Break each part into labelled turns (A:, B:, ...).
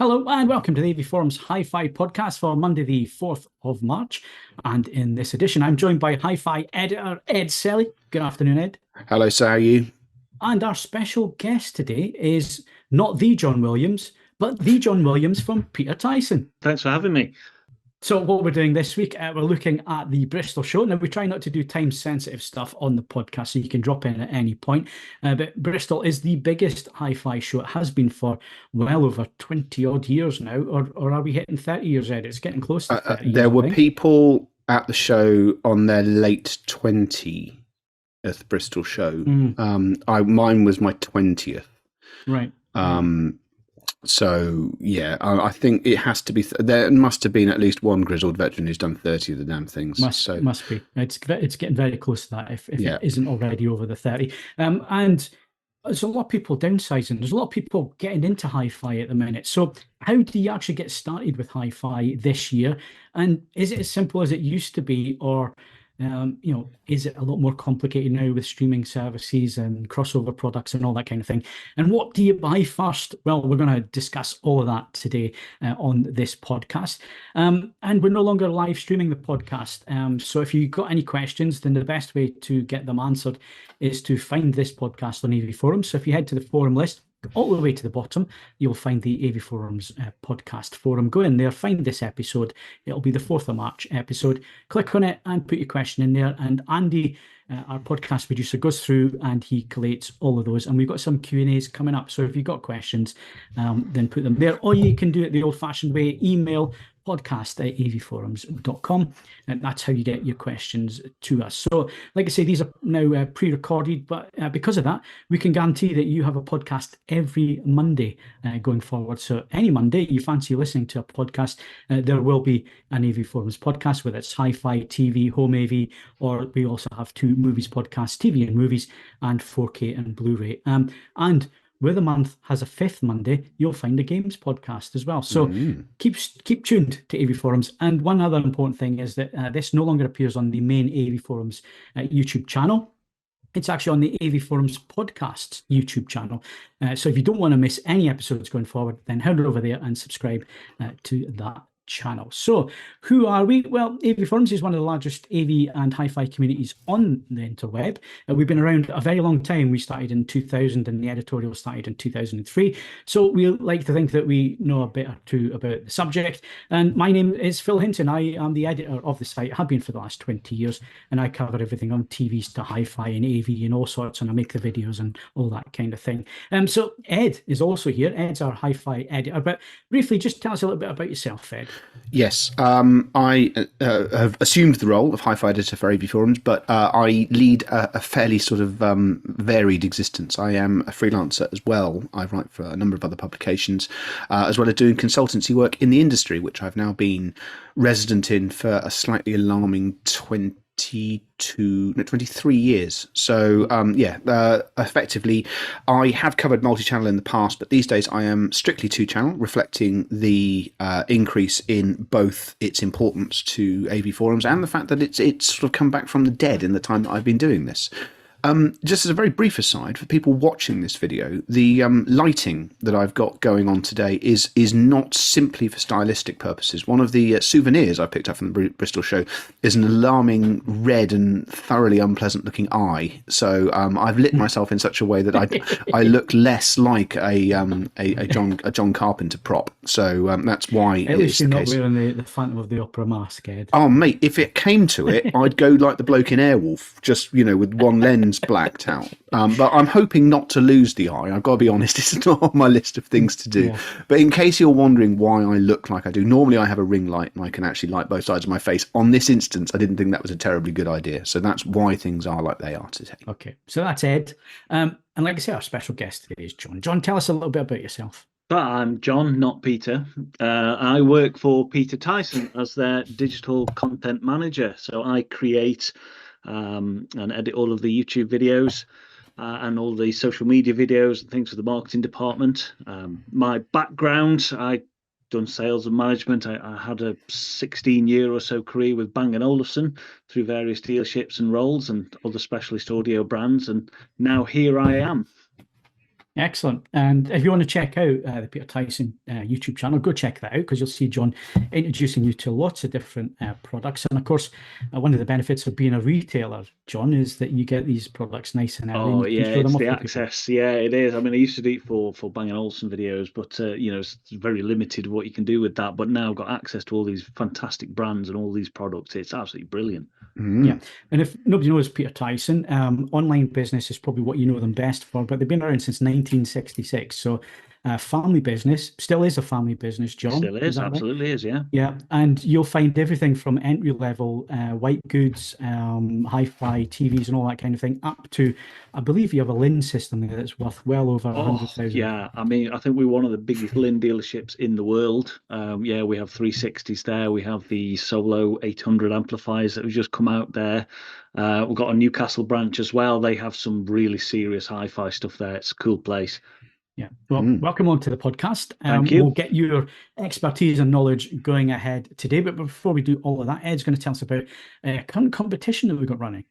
A: Hello and welcome to the AV Forum's HiFi podcast for Monday the 4th of March. And in this edition, I'm joined by HiFi editor Ed Selley. Good afternoon, Ed.
B: Hello, sir. How are you?
A: And our special guest today is not the John Williams, but the John Williams from Peter Tyson.
C: Thanks for having me.
A: So what we're doing this week, we're looking at the Bristol Show. Now, we try not to do time-sensitive stuff on the podcast, so you can drop in at any point. But Bristol is the biggest hi-fi show. It has been for well over 20-odd years now. Or are we hitting 30 years, Ed? It's getting close to 30 years,
B: There were people at the show on their late 20th Bristol Show. Mine was my 20th.
A: Right.
B: So yeah, I think it has to be. There must have been at least one grizzled veteran who's done 30 of the damn things.
A: Must be. It's getting very close to that. If
B: Yeah.
A: it isn't already over the 30. And there's a lot of people downsizing. There's a lot of people getting into hi-fi at the minute. So how do you actually get started with hi-fi this year? And is it as simple as it used to be, or is it a lot more complicated now with streaming services and crossover products and all that kind of thing? And what do you buy first? Well, we're going to discuss all of that today on this podcast. And we're no longer live streaming the podcast. So if you've got any questions, then the best way to get them answered is to find this podcast on AV Forums. So if you head to the forum list, all the way to the bottom, you'll find the AV Forums podcast forum. Go in there, find this episode. It'll be the 4th of March episode. Click on it and put your question in there. And Andy, our podcast producer, goes through and he collates all of those. And we've got some Q&As coming up. So if you've got questions, then put them there. Or you can do it the old-fashioned way, email podcast@avforums.com, and that's how you get your questions to us. So like I say, these are now pre-recorded, but because of that, we can guarantee that you have a podcast every Monday going forward. So any Monday you fancy listening to a podcast, there will be an AV Forums podcast, whether it's hi-fi, TV, home AV, or we also have 2 movies podcasts, TV and movies, and 4K and Blu-ray. And where the month has a 5th Monday, you'll find a games podcast as well. So keep tuned to AV Forums. And one other important thing is that this no longer appears on the main AV Forums YouTube channel. It's actually on the AV Forums podcast YouTube channel. So if you don't want to miss any episodes going forward, then head over there and subscribe to that channel. So who are we? Well, AV Forums is one of the largest AV and hi-fi communities on the interweb. We've been around a very long time. We started in 2000 and the editorial started in 2003. So we like to think that we know a bit or two about the subject. And my name is Phil Hinton. I am the editor of the site, have been for the last 20 years, and I cover everything on TVs to hi-fi and AV and all sorts, and I make the videos and all that kind of thing. So Ed is also here. Ed's our hi-fi editor, but briefly, just tell us a little bit about yourself, Ed.
B: Yes, I have assumed the role of hi-fi editor for AV Forums, but I lead a fairly sort of varied existence. I am a freelancer as well. I write for a number of other publications, as well as doing consultancy work in the industry, which I've now been resident in for a slightly alarming 23 years. So effectively I have covered multi-channel in the past, but these days I am strictly 2-channel, reflecting the increase in both its importance to AV Forums and the fact that it's sort of come back from the dead in the time that I've been doing this. Just as a very brief aside, for people watching this video, the lighting that I've got going on today is not simply for stylistic purposes. One of the souvenirs I picked up from the Bristol Show is an alarming red and thoroughly unpleasant looking eye. So I've lit myself in such a way that I look less like a John Carpenter prop. So that's why.
A: At least you're not wearing the Phantom of the Opera mask, Ed.
B: Oh mate, if it came to it, I'd go like the bloke in Airwolf, just with one lens blacked out. But I'm hoping not to lose the eye. I've got to be honest, it's not on my list of things to do. Yeah. But in case you're wondering why I look like I do, normally I have a ring light and I can actually light both sides of my face. On this instance, I didn't think that was a terribly good idea. So that's why things are like they are today.
A: Okay, so that's Ed. And like I say, our special guest today is John. John, tell us a little bit about yourself.
C: I'm John, not Peter. I work for Peter Tyson as their digital content manager. So I create and edit all of the YouTube videos and all the social media videos and things for the marketing department. My background, I've done sales and management. I had a 16-year or so career with Bang & Olufsen through various dealerships and roles and other specialist audio brands, and now here I am.
A: Excellent. And if you want to check out the Peter Tyson YouTube channel, go check that out, because you'll see John introducing you to lots of different products. And of course, one of the benefits of being a retailer, John, is that you get these products nice and early, and
C: Oh
A: you can
C: yeah,
A: show them
C: it's
A: off
C: the
A: to people.
C: access. Yeah, it is. I mean, I used to do it for Bang& Olufsen videos, but it's very limited what you can do with that. But now I've got access to all these fantastic brands and all these products. It's absolutely brilliant.
A: Yeah. And if nobody knows Peter Tyson, online business is probably what you know them best for, but they've been around since 1966. So family business, still is a family business,
C: It
A: John.
C: still
A: Is
C: is,
A: that right?
C: absolutely is. Yeah.
A: Yeah, and you'll find everything from entry level white goods, hi-fi TVs, and all that kind of thing, up to, I believe you have a Linn system there that's worth well over
C: Oh
A: 100,000.
C: yeah, I mean, I think we're one of the biggest Linn dealerships in the world. Yeah, we have 360s there. We have the Solo 800 amplifiers that have just come out there. We've got a Newcastle branch as well. They have some really serious hi-fi stuff there. It's a cool place.
A: Yeah. Well, welcome on to the podcast.
C: Thank you.
A: We'll get your expertise and knowledge going ahead today. But before we do all of that, Ed's going to tell us about a current competition that we've got running.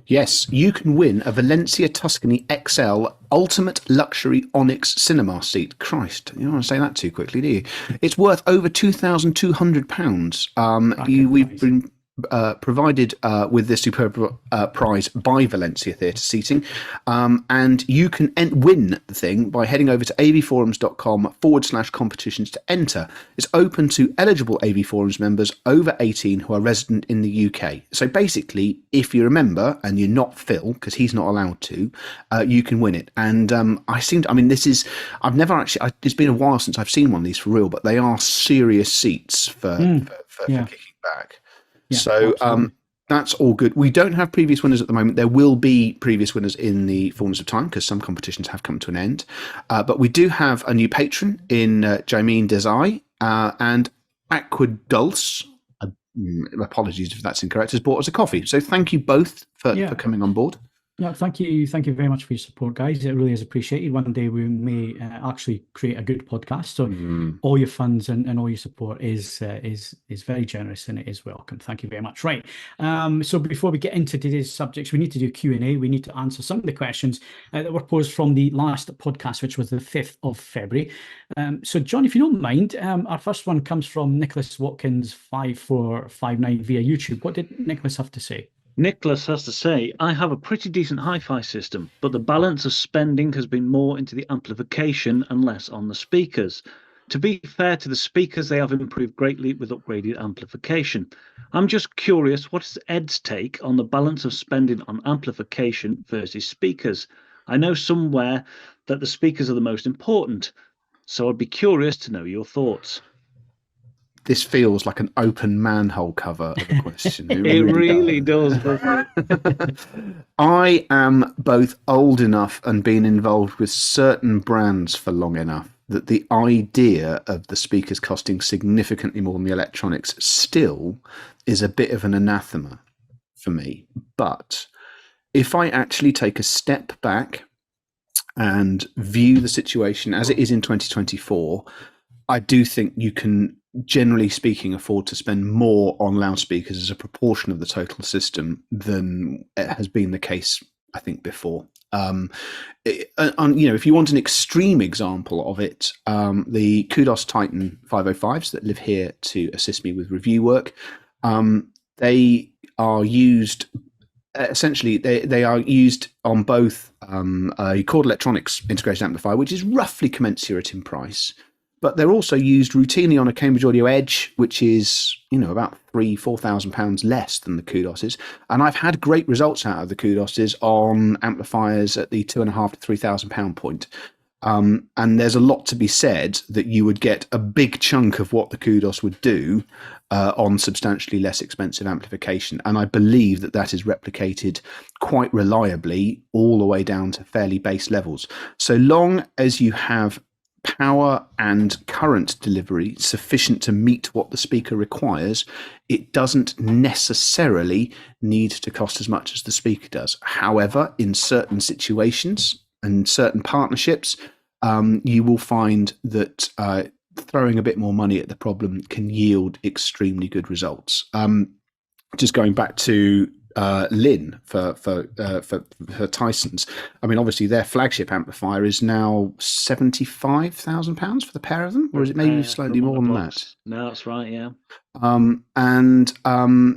B: Yes, you can win a Valencia Tuscany XL Ultimate Luxury Onyx Cinema Seat. Christ, you don't want to say that too quickly, do you? It's worth over £2,200. We've been provided with this superb prize by Valencia Theatre Seating, and you can win the thing by heading over to avforums.com/competitions to enter. It's open to eligible AV Forums members over 18 who are resident in the UK. So basically, if you're a member and you're not Phil, because he's not allowed to, you can win it. And I've never actually, it's been a while since I've seen one of these for real, but they are serious seats for kicking back. Yeah, so that's all good. We don't have previous winners at the moment. There will be previous winners in the fullness of time, because some competitions have come to an end. But we do have a new patron in Jameen Desai, and Aquadulce, apologies if that's incorrect, has bought us a coffee. So thank you both for coming on board.
A: Yeah, thank you very much for your support, guys. It really is appreciated. One day we may actually create a good podcast. So all your funds and all your support is very generous, and it is welcome. Thank you very much. Right. So before we get into today's subjects, we need to do Q&A. We need to answer some of the questions that were posed from the last podcast, which was the 5th of February. So John, if you don't mind, our first one comes from Nicholas Watkins 5459 via YouTube. What did Nicholas have to say?
C: Nicholas has to say, I have a pretty decent hi-fi system, but the balance of spending has been more into the amplification and less on the speakers. To be fair to the speakers, they have improved greatly with upgraded amplification. I'm just curious, what is Ed's take on the balance of spending on amplification versus speakers? I know somewhere that the speakers are the most important, so I'd be curious to know your thoughts.
B: This feels like an open manhole cover of a question.
C: It really does, doesn't it?
B: I am both old enough and been involved with certain brands for long enough that the idea of the speakers costing significantly more than the electronics still is a bit of an anathema for me. But if I actually take a step back and view the situation as it is in 2024, I do think you can, generally speaking, afford to spend more on loudspeakers as a proportion of the total system than it has been the case, I think, before. If you want an extreme example of it, the Kudos Titan 505s that live here to assist me with review work, they are used. Essentially, they are used on both a Chord Electronics integrated amplifier, which is roughly commensurate in price, but they're also used routinely on a Cambridge Audio Edge, which is, about £3,000-4,000 less than the Kudos's. And I've had great results out of the Kudos's on amplifiers at the £2,500 to £3,000 point. And there's a lot to be said that you would get a big chunk of what the Kudos would do on substantially less expensive amplification. And I believe that is replicated quite reliably all the way down to fairly base levels. So long as you have power and current delivery sufficient to meet what the speaker requires, it doesn't necessarily need to cost as much as the speaker does. However, in certain situations and certain partnerships, you will find that throwing a bit more money at the problem can yield extremely good results. Just going back to Linn for Tyson's. I mean, obviously their flagship amplifier is now £75,000 for the pair of them, or is it maybe slightly more than that?
C: No, that's right. Yeah.
B: And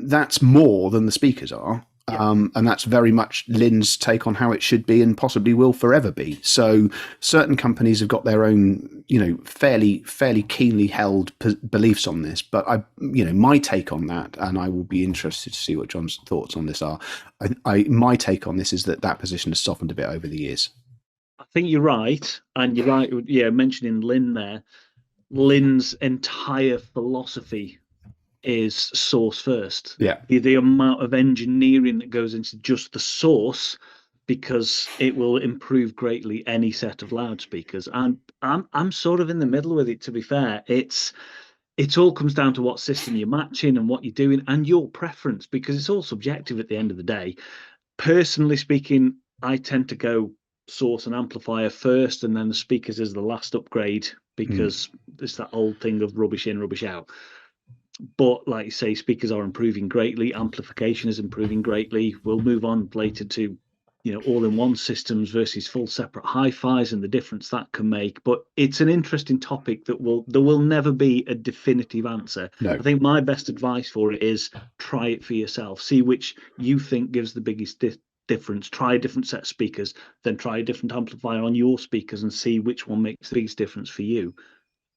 B: that's more than the speakers are. And that's very much Linn's take on how it should be and possibly will forever be. So certain companies have got their own, fairly keenly held beliefs on this. But my take on that, and I will be interested to see what John's thoughts on this are. My take on this is that position has softened a bit over the years.
C: I think you're right, and you're right. Yeah, mentioning Linn there. Linn's entire philosophy is source first.
B: Yeah.
C: The amount of engineering that goes into just the source, because it will improve greatly any set of loudspeakers. And I'm sort of in the middle with it, to be fair. It all comes down to what system you're matching and what you're doing and your preference, because it's all subjective at the end of the day. Personally speaking, I tend to go source and amplifier first, and then the speakers is the last upgrade, because it's that old thing of rubbish in, rubbish out. But like you say, speakers are improving greatly. Amplification is improving greatly. We'll move on later to, all-in-one systems versus full separate hi-fis and the difference that can make. But it's an interesting topic there will never be a definitive answer.
B: No.
C: I think my best advice for it is try it for yourself. See which you think gives the biggest difference. Try a different set of speakers, then try a different amplifier on your speakers and see which one makes the biggest difference for you.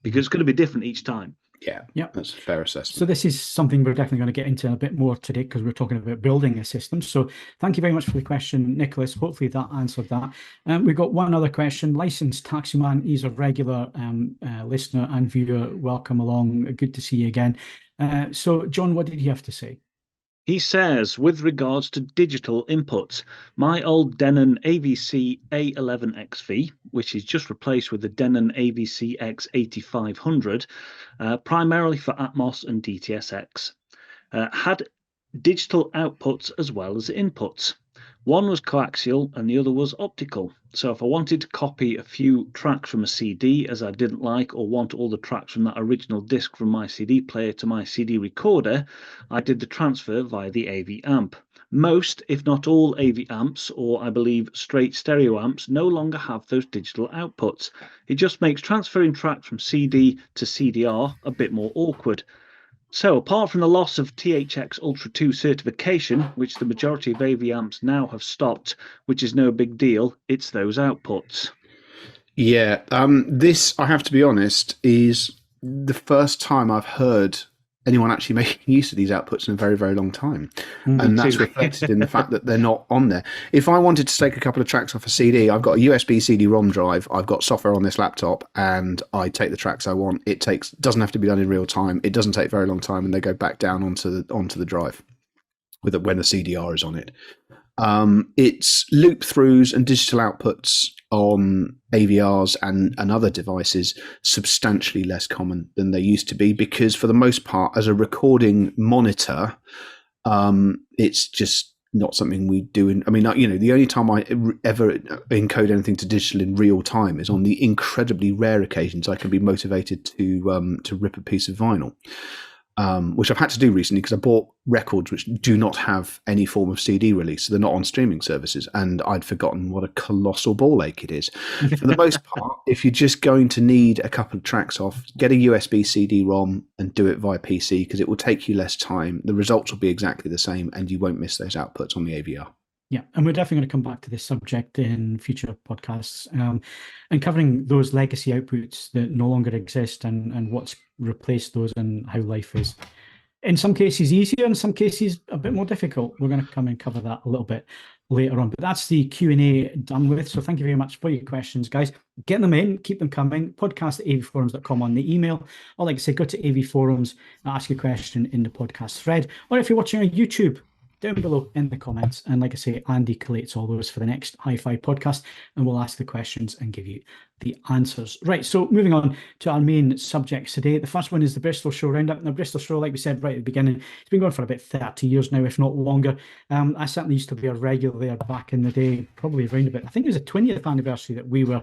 C: Because it's going to be different each time.
B: Yeah, that's a fair assessment.
A: So this is something we're definitely going to get into a bit more today, because we're talking about building a system. So thank you very much for the question, Nicholas. Hopefully that answered that. We've got one other question. Licensed Taximan is a regular listener and viewer. Welcome along. Good to see you again. So John, what did he have to say?
C: He says, with regards to digital inputs, my old Denon AVC A11XV, which is just replaced with the Denon AVC X8500, primarily for Atmos and DTSX, had digital outputs as well as inputs. One was coaxial and the other was optical. So if I wanted to copy a few tracks from a CD as I didn't like, or want all the tracks from that original disc from my CD player to my CD recorder, I did the transfer via the AV amp. Most, if not all, AV amps, or I believe straight stereo amps, no longer have those digital outputs. It just makes transferring tracks from CD to CDR a bit more awkward. So, apart from the loss of THX Ultra 2 certification, which the majority of AV amps now have stopped, which is no big deal, it's those outputs.
B: Yeah, this, I have to be honest, is the first time I've heard anyone actually making use of these outputs in a very, very long time. And that's reflected in the fact that they're not on there. If I wanted to take a couple of tracks off a CD, I've got a USB CD-ROM drive, I've got software on this laptop, and I take the tracks I want. It doesn't have to be done in real time. It doesn't take very long time, and they go back down onto the drive when the CDR is on it. It's loop throughs and digital outputs on AVRs and other devices substantially less common than they used to be, because for the most part, as a recording monitor, it's just not something we do. The only time I ever encode anything to digital in real time is on the incredibly rare occasions I can be motivated to rip a piece of vinyl. Which I've had to do recently because I bought records which do not have any form of CD release. So they're not on streaming services. And I'd forgotten what a colossal ball ache it is. For the most part, if you're just going to need a couple of tracks off, get a USB CD-ROM and do it via PC, because it will take you less time. The results will be exactly the same, and you won't miss those outputs on the AVR.
A: Yeah, and we're definitely going to come back to this subject in future podcasts, and covering those legacy outputs that no longer exist and what's replaced those and how life is, in some cases, easier, in some cases, a bit more difficult. We're going to come and cover that a little bit later on. But that's the Q&A done with. So thank you very much for your questions, guys. Get them in, keep them coming. podcast@avforums.com on the email. Or like I say, go to AV Forums and ask a question in the podcast thread. Or if you're watching on YouTube, down below in the comments. And like I say, Andy collates all those for the next HiFi podcast, and we'll ask the questions and give you the answers. Right, so moving on to our main subjects today. The first one is the Bristol Show Roundup. Now, Bristol Show, like we said right at the beginning, it's been going for about 30 years now, if not longer. I certainly used to be a regular there back in the day, probably around about, I think it was the 20th anniversary that we were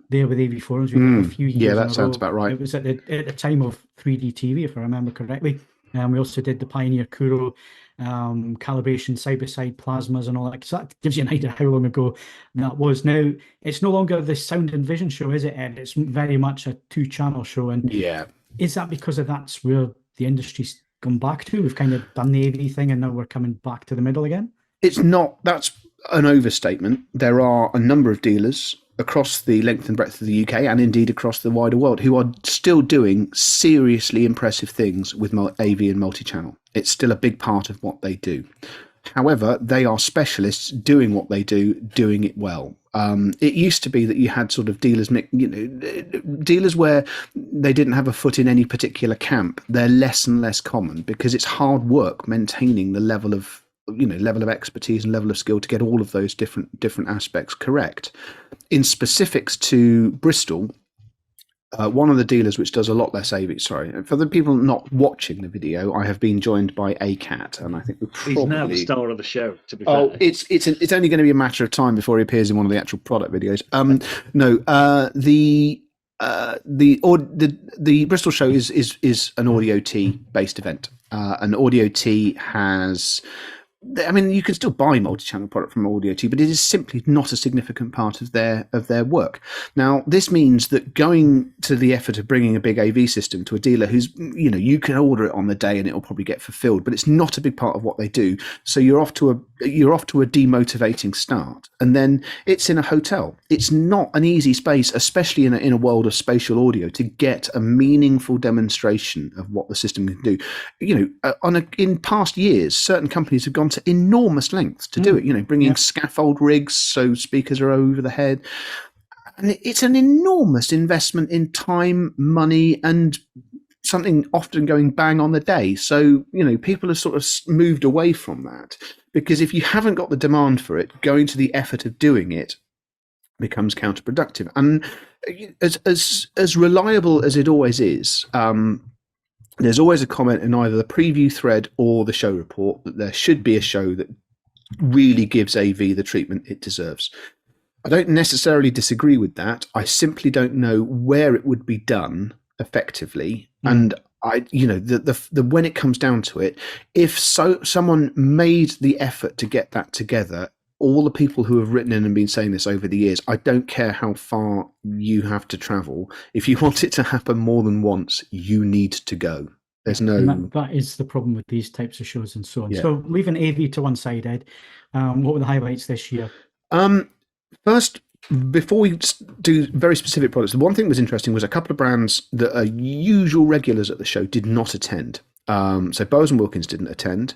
A: there with AV Forums. We did a few years.
B: Yeah, that sounds about right.
A: It was at the time of 3D TV, if I remember correctly. We also did the Pioneer Kuro calibration, side-by-side plasmas and all that. So that gives you an idea how long ago that was. Now, it's no longer the sound and vision show, is it, Ed? It's very much a two-channel show. And
B: Yeah.
A: is that because of that's where the industry's gone back to? We've kind of done the AV thing and now we're coming back to the middle again?
B: It's not. That's an overstatement. There are a number of dealers across the length and breadth of the UK and indeed across the wider world who are still doing seriously impressive things with AV and multi-channel. It's still a big part of what they do. However, they are specialists doing what they do, doing it well. It used to be that you had sort of dealers, dealers where they didn't have a foot in any particular camp. They're less and less common because it's hard work maintaining the level of expertise and level of skill to get all of those different aspects correct. In specifics to Bristol, one of the dealers which does a lot less AV. Sorry, for the people not watching the video, I have been joined by ACAT, and I think we're probably...
C: He's now the star of the show. To be
B: fair,
C: fair,
B: it's only going to be a matter of time before he appears in one of the actual product videos. The Bristol Show is an Audio T based event. An Audio T has... I mean, you can still buy multi-channel product from Audio T, but it is simply not a significant part of their work. Now, this means that going to the effort of bringing a big AV system to a dealer who's, you can order it on the day and it will probably get fulfilled, but it's not a big part of what they do. So you're off to a demotivating start, and then it's in a hotel. It's not an easy space, especially in a world of spatial audio, to get a meaningful demonstration of what the system can do. In past years, certain companies have gone to enormous lengths to do it, bringing scaffold rigs so speakers are over the head. And it's an enormous investment in time, money, and something often going bang on the day. So, people have sort of moved away from that, because if you haven't got the demand for it, going to the effort of doing it becomes counterproductive. And as reliable as it always is, there's always a comment in either the preview thread or the show report that there should be a show that really gives AV the treatment it deserves. I don't necessarily disagree with that. I simply don't know where it would be done effectively. And when it comes down to it, if someone made the effort to get that together, all the people who have written in and been saying this over the years, I don't care how far you have to travel. If you want it to happen more than once, you need to go. There's no...
A: And that is the problem with these types of shows and so on.
B: Yeah.
A: So leaving AV to one side, Ed, what were the highlights this year?
B: First, before we do very specific products, the one thing that was interesting was a couple of brands that are usual regulars at the show did not attend. So Bowes & Wilkins didn't attend.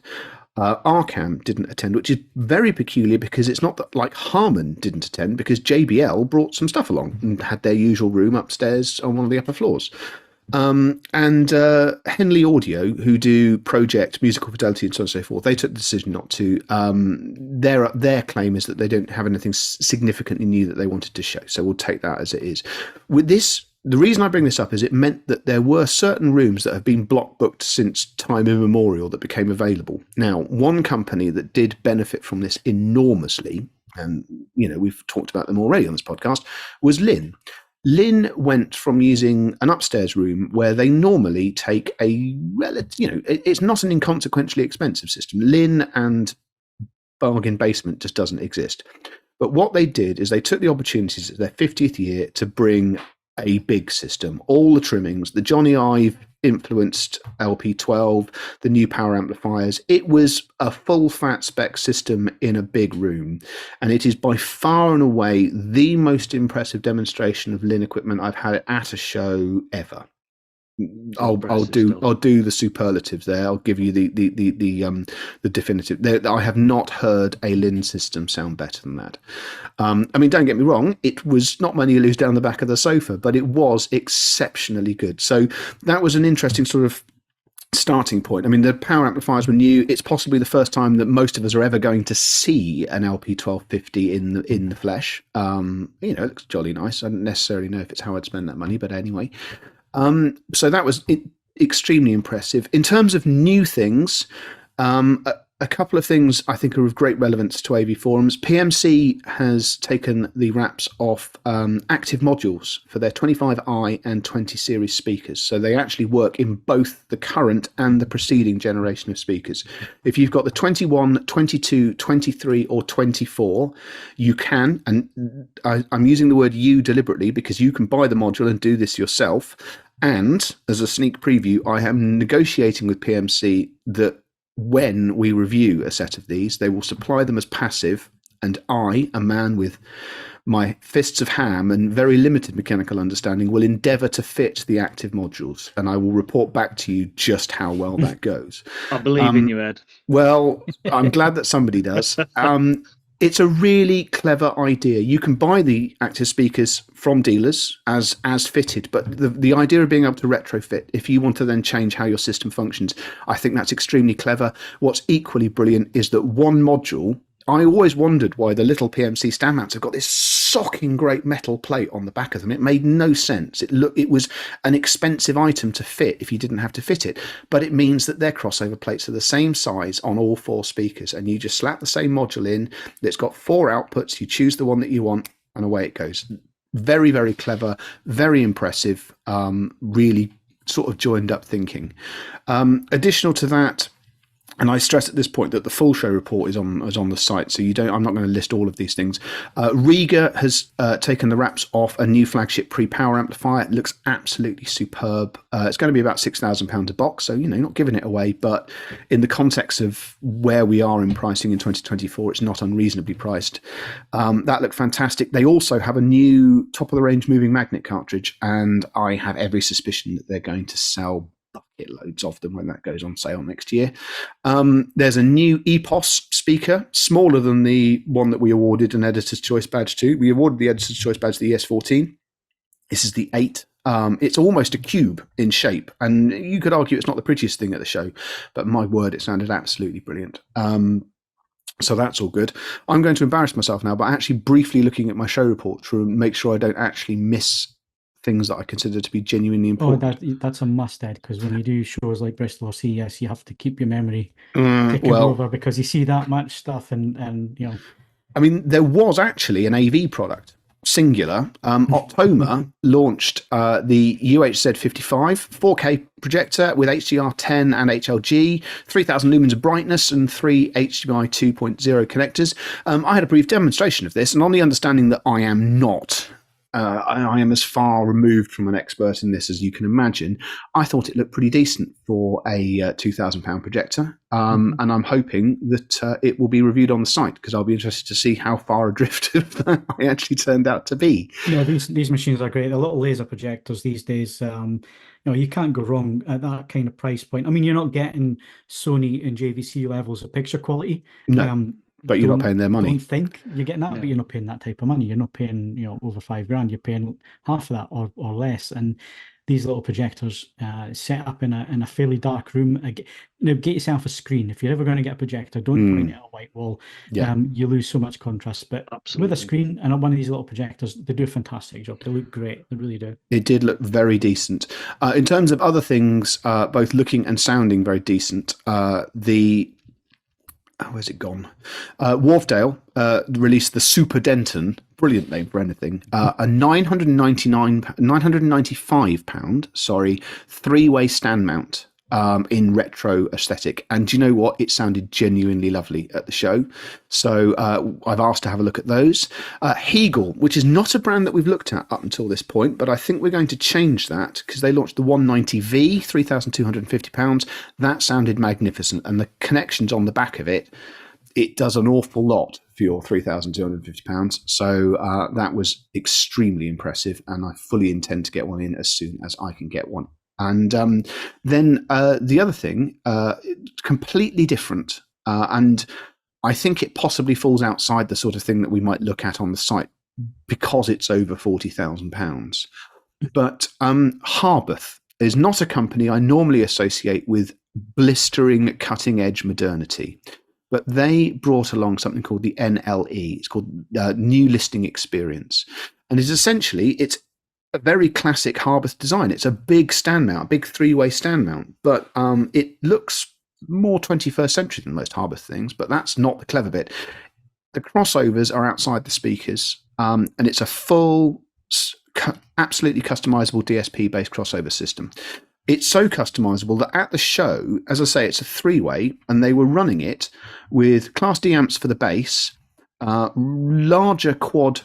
B: Arcam didn't attend, which is very peculiar, because it's not that like Harman didn't attend, because JBL brought some stuff along and had their usual room upstairs on one of the upper floors. And Henley Audio, who do Project, Musical Fidelity, and so on and so forth, they took the decision not to. Their claim is that they don't have anything significantly new that they wanted to show, so we'll take that as it is. With this, the reason I bring this up is it meant that there were certain rooms that have been block booked since time immemorial that became available. Now, one company that did benefit from this enormously, and we've talked about them already on this podcast, was Linn. Linn went from using an upstairs room where they normally take a relative, it's not an inconsequentially expensive system. Linn and bargain basement just doesn't exist. But what they did is they took the opportunities of their 50th year to bring a big system, all the trimmings, the Johnny Ive influenced LP12, the new power amplifiers. It was a full fat spec system in a big room, and it is by far and away the most impressive demonstration of Linn equipment I've had at a show ever. I'll do the superlatives there. I'll give you the definitive. I have not heard a Linn system sound better than that. I mean, don't get me wrong, it was not money you lose down the back of the sofa, but it was exceptionally good. So that was an interesting sort of starting point. I mean, the power amplifiers were new. It's possibly the first time that most of us are ever going to see an LP 1250 in the flesh. It looks jolly nice. I don't necessarily know if it's how I'd spend that money, but anyway. So that was extremely impressive. In terms of new things, a couple of things I think are of great relevance to AV forums. PMC has taken the wraps off active modules for their 25i and 20 series speakers. So they actually work in both the current and the preceding generation of speakers. If you've got the 21, 22, 23 or 24, you can, and I'm using the word you deliberately because you can buy the module and do this yourself. And as a sneak preview, I am negotiating with PMC that when we review a set of these, they will supply them as passive, and I, a man with my fists of ham and very limited mechanical understanding, will endeavour to fit the active modules, and I will report back to you just how well that goes.
C: I believe in you, Ed.
B: Well, I'm glad that somebody does. It's a really clever idea. You can buy the active speakers from dealers as fitted, but the idea of being able to retrofit, if you want to then change how your system functions, I think that's extremely clever. What's equally brilliant is that one module, I always wondered why the little PMC stand mounts have got this socking great metal plate on the back of them. It made no sense. It was an expensive item to fit if you didn't have to fit it, but it means that their crossover plates are the same size on all four speakers, and you just slap the same module in. It's got four outputs. You choose the one that you want, and away it goes. Very, very clever, very impressive, really sort of joined up thinking. Additional to that, and I stress at this point that the full show report is on the site, so I'm not going to list all of these things. Rega has taken the wraps off a new flagship pre-power amplifier. It looks absolutely superb. It's going to be about £6,000 a box, so not giving it away, but in the context of where we are in pricing in 2024, it's not unreasonably priced. That looked fantastic. They also have a new top of the range moving magnet cartridge, and I have every suspicion that they're going to sell bucket loads of them when that goes on sale next year. There's a new Epos speaker, smaller than the one that we awarded an Editor's Choice badge to. We awarded the Editor's Choice badge to the ES14. This is the 8. It's almost a cube in shape, and you could argue it's not the prettiest thing at the show, but my word, it sounded absolutely brilliant. So that's all good. I'm going to embarrass myself now by actually briefly looking at my show report to make sure I don't actually miss things that I consider to be genuinely important.
A: That's a must, Ed, because when you do shows like Bristol or CES, you have to keep your memory ticking over, because you see that much stuff, and
B: I mean, there was actually an AV product, singular. Optoma launched the UHZ55 4K projector with HDR10 and HLG, 3000 lumens of brightness, and 3 HDMI 2.0 connectors. I had a brief demonstration of this, and on the understanding that I am not I am as far removed from an expert in this as you can imagine, I thought it looked pretty decent for a £2,000 projector. And I'm hoping that it will be reviewed on the site, because I'll be interested to see how far adrift I actually turned out to be.
A: These machines are great. The little laser projectors these days, you can't go wrong at that kind of price point. I mean, you're not getting Sony and JVC levels of picture quality.
B: No. But you're not paying their money.
A: Don't think you're getting that, but you're not paying that type of money. You're not paying, over £5,000. You're paying half of that or less. And these little projectors set up in a fairly dark room. Get yourself a screen. If you're ever going to get a projector, don't point it at a white wall. Yeah. You lose so much contrast. But absolutely, with a screen and one of these little projectors, they do a fantastic job. They look great. They really do.
B: It did look very decent. In terms of other things, both looking and sounding very decent, where's it gone? Wharfedale released the Super Denton, brilliant name for anything, a £995 three-way stand mount in retro aesthetic. And do you know what? It sounded genuinely lovely at the show. So I've asked to have a look at those. Hegel, which is not a brand that we've looked at up until this point, but I think we're going to change that, because they launched the 190V, £3,250. That sounded magnificent. And the connections on the back of it does an awful lot for your £3,250. So that was extremely impressive. And I fully intend to get one in as soon as I can get one. And then the other thing, completely different, and I think it possibly falls outside the sort of thing that we might look at on the site because it's over £40,000. But Harbeth is not a company I normally associate with blistering, cutting-edge modernity. But they brought along something called the NLE. It's called New Listening Experience. And it's a very classic Harbeth design. It's a big stand mount, a big three-way stand mount, but it looks more 21st century than most Harbeth things, but that's not the clever bit. The crossovers are outside the speakers, and it's a full, absolutely customizable DSP-based crossover system. It's so customizable that at the show, as I say, it's a three-way, and they were running it with Class D amps for the bass, larger quad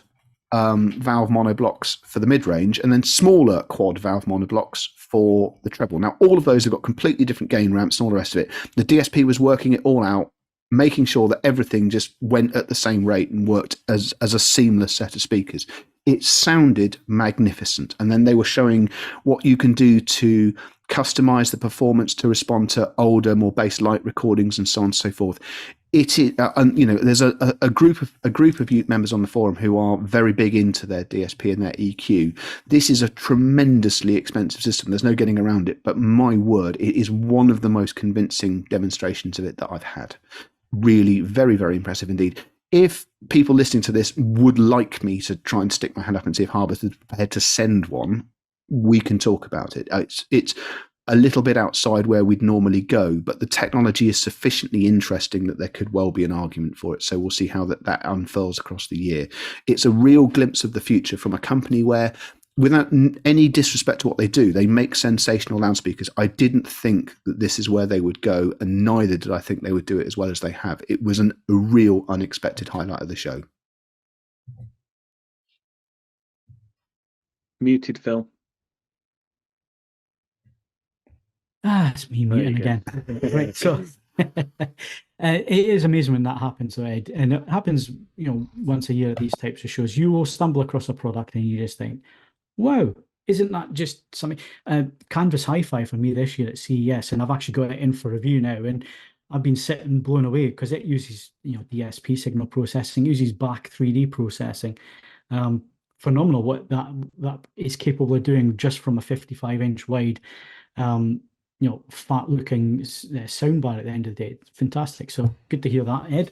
B: valve monoblocks for the mid-range, and then smaller quad valve monoblocks for the treble. Now, all of those have got completely different gain ramps and all the rest of it. The DSP was working it all out, making sure that everything just went at the same rate and worked as a seamless set of speakers. It sounded magnificent. And then they were showing what you can do to customize the performance to respond to older, more bass light recordings and so on and so forth. It is, there's a group of youth members on the forum who are very big into their DSP and their EQ. This is a tremendously expensive system. There's no getting around it. But my word, it is one of the most convincing demonstrations of it that I've had. Really, very, very impressive indeed. If people listening to this would like me to try and stick my hand up and see if Harbeth is prepared to send one, we can talk about it. It's a little bit outside where we'd normally go, but the technology is sufficiently interesting that there could well be an argument for it. So we'll see how that unfurls across the year. It's a real glimpse of the future from a company where, without any disrespect to what they do, they make sensational loudspeakers. I didn't think that this is where they would go, and neither did I think they would do it as well as they have. It was a real unexpected highlight of the show.
C: Muted, Phil.
A: It's me muting again. Right, so it is amazing when that happens, Ed, and it happens, once a year at these types of shows. You will stumble across a product and you just think, wow, isn't that just something? Canvas HiFi for me this year at CES, and I've actually got it in for review now, and I've been sitting blown away because it uses DSP signal processing, uses back 3D processing. Phenomenal what that is capable of doing just from a 55-inch wide fat looking soundbar at the end of the day. It's fantastic. So good to hear that, Ed.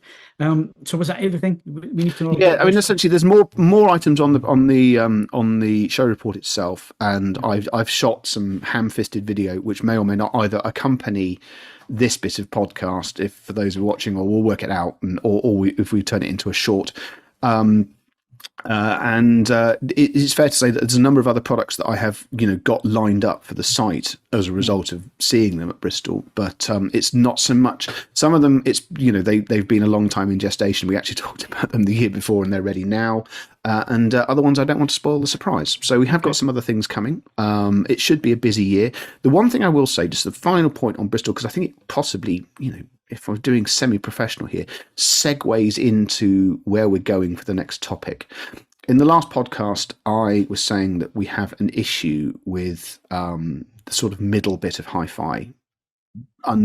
A: So was that everything we need to know?
B: Yeah, I mean, essentially, there's more items on the show report itself, and I've shot some ham-fisted video, which may or may not either accompany this bit of podcast, if for those who are watching, or we'll work it out, or if we turn it into a short. It's fair to say that there's a number of other products that I have, got lined up for the site as a result of seeing them at Bristol. But it's not so much. Some of them, it's they've been a long time in gestation. We actually talked about them the year before, and they're ready now. And other ones, I don't want to spoil the surprise. So we have got some other things coming. It should be a busy year. The one thing I will say, just the final point on Bristol, because I think it possibly, if I'm doing semi-professional here, segues into where we're going for the next topic. In the last podcast, I was saying that we have an issue with the sort of middle bit of HiFi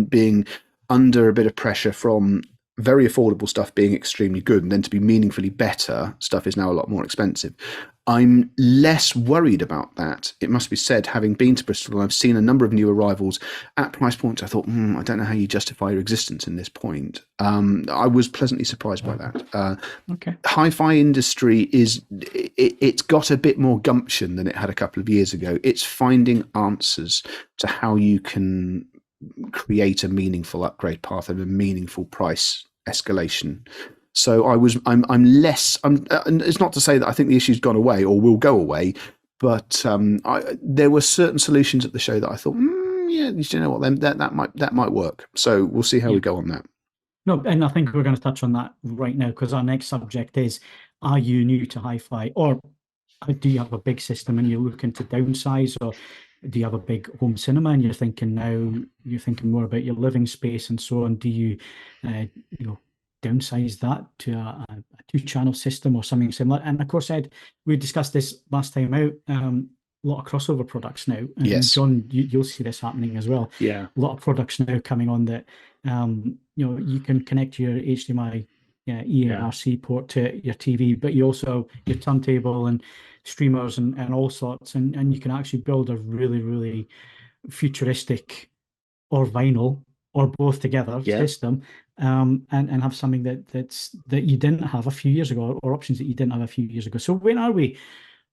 B: being under a bit of pressure from very affordable stuff being extremely good, and then to be meaningfully better stuff is now a lot more expensive. I'm less worried about that, it must be said, having been to Bristol, and I've seen a number of new arrivals at price points I thought, I don't know how you justify your existence in this point. I was pleasantly surprised by that.
A: Okay.
B: Hi-fi industry it's got a bit more gumption than it had a couple of years ago. It's finding answers to how you can create a meaningful upgrade path and a meaningful price escalation. So I'm less. It's not to say that I think the issue's gone away or will go away, but there were certain solutions at the show that I thought, you know what, that might work. So we'll see how we go on that.
A: No, and I think we're going to touch on that right now, because our next subject is: are you new to HiFi, or do you have a big system and you're looking to downsize, or do you have a big home cinema and you're thinking more about your living space and so on? Do you downsize that to a 2-channel system or something similar? And of course, Ed, we discussed this last time out. A lot of crossover products now. And
B: yes.
A: John, you'll see this happening as well.
C: Yeah.
A: A lot of products now coming on that you can connect your HDMI-ARC port to your TV, but you also your turntable and streamers and all sorts, and you can actually build a really, really futuristic or vinyl or both together system, and have something that you didn't have a few years ago, or options that you didn't have a few years ago. So when are we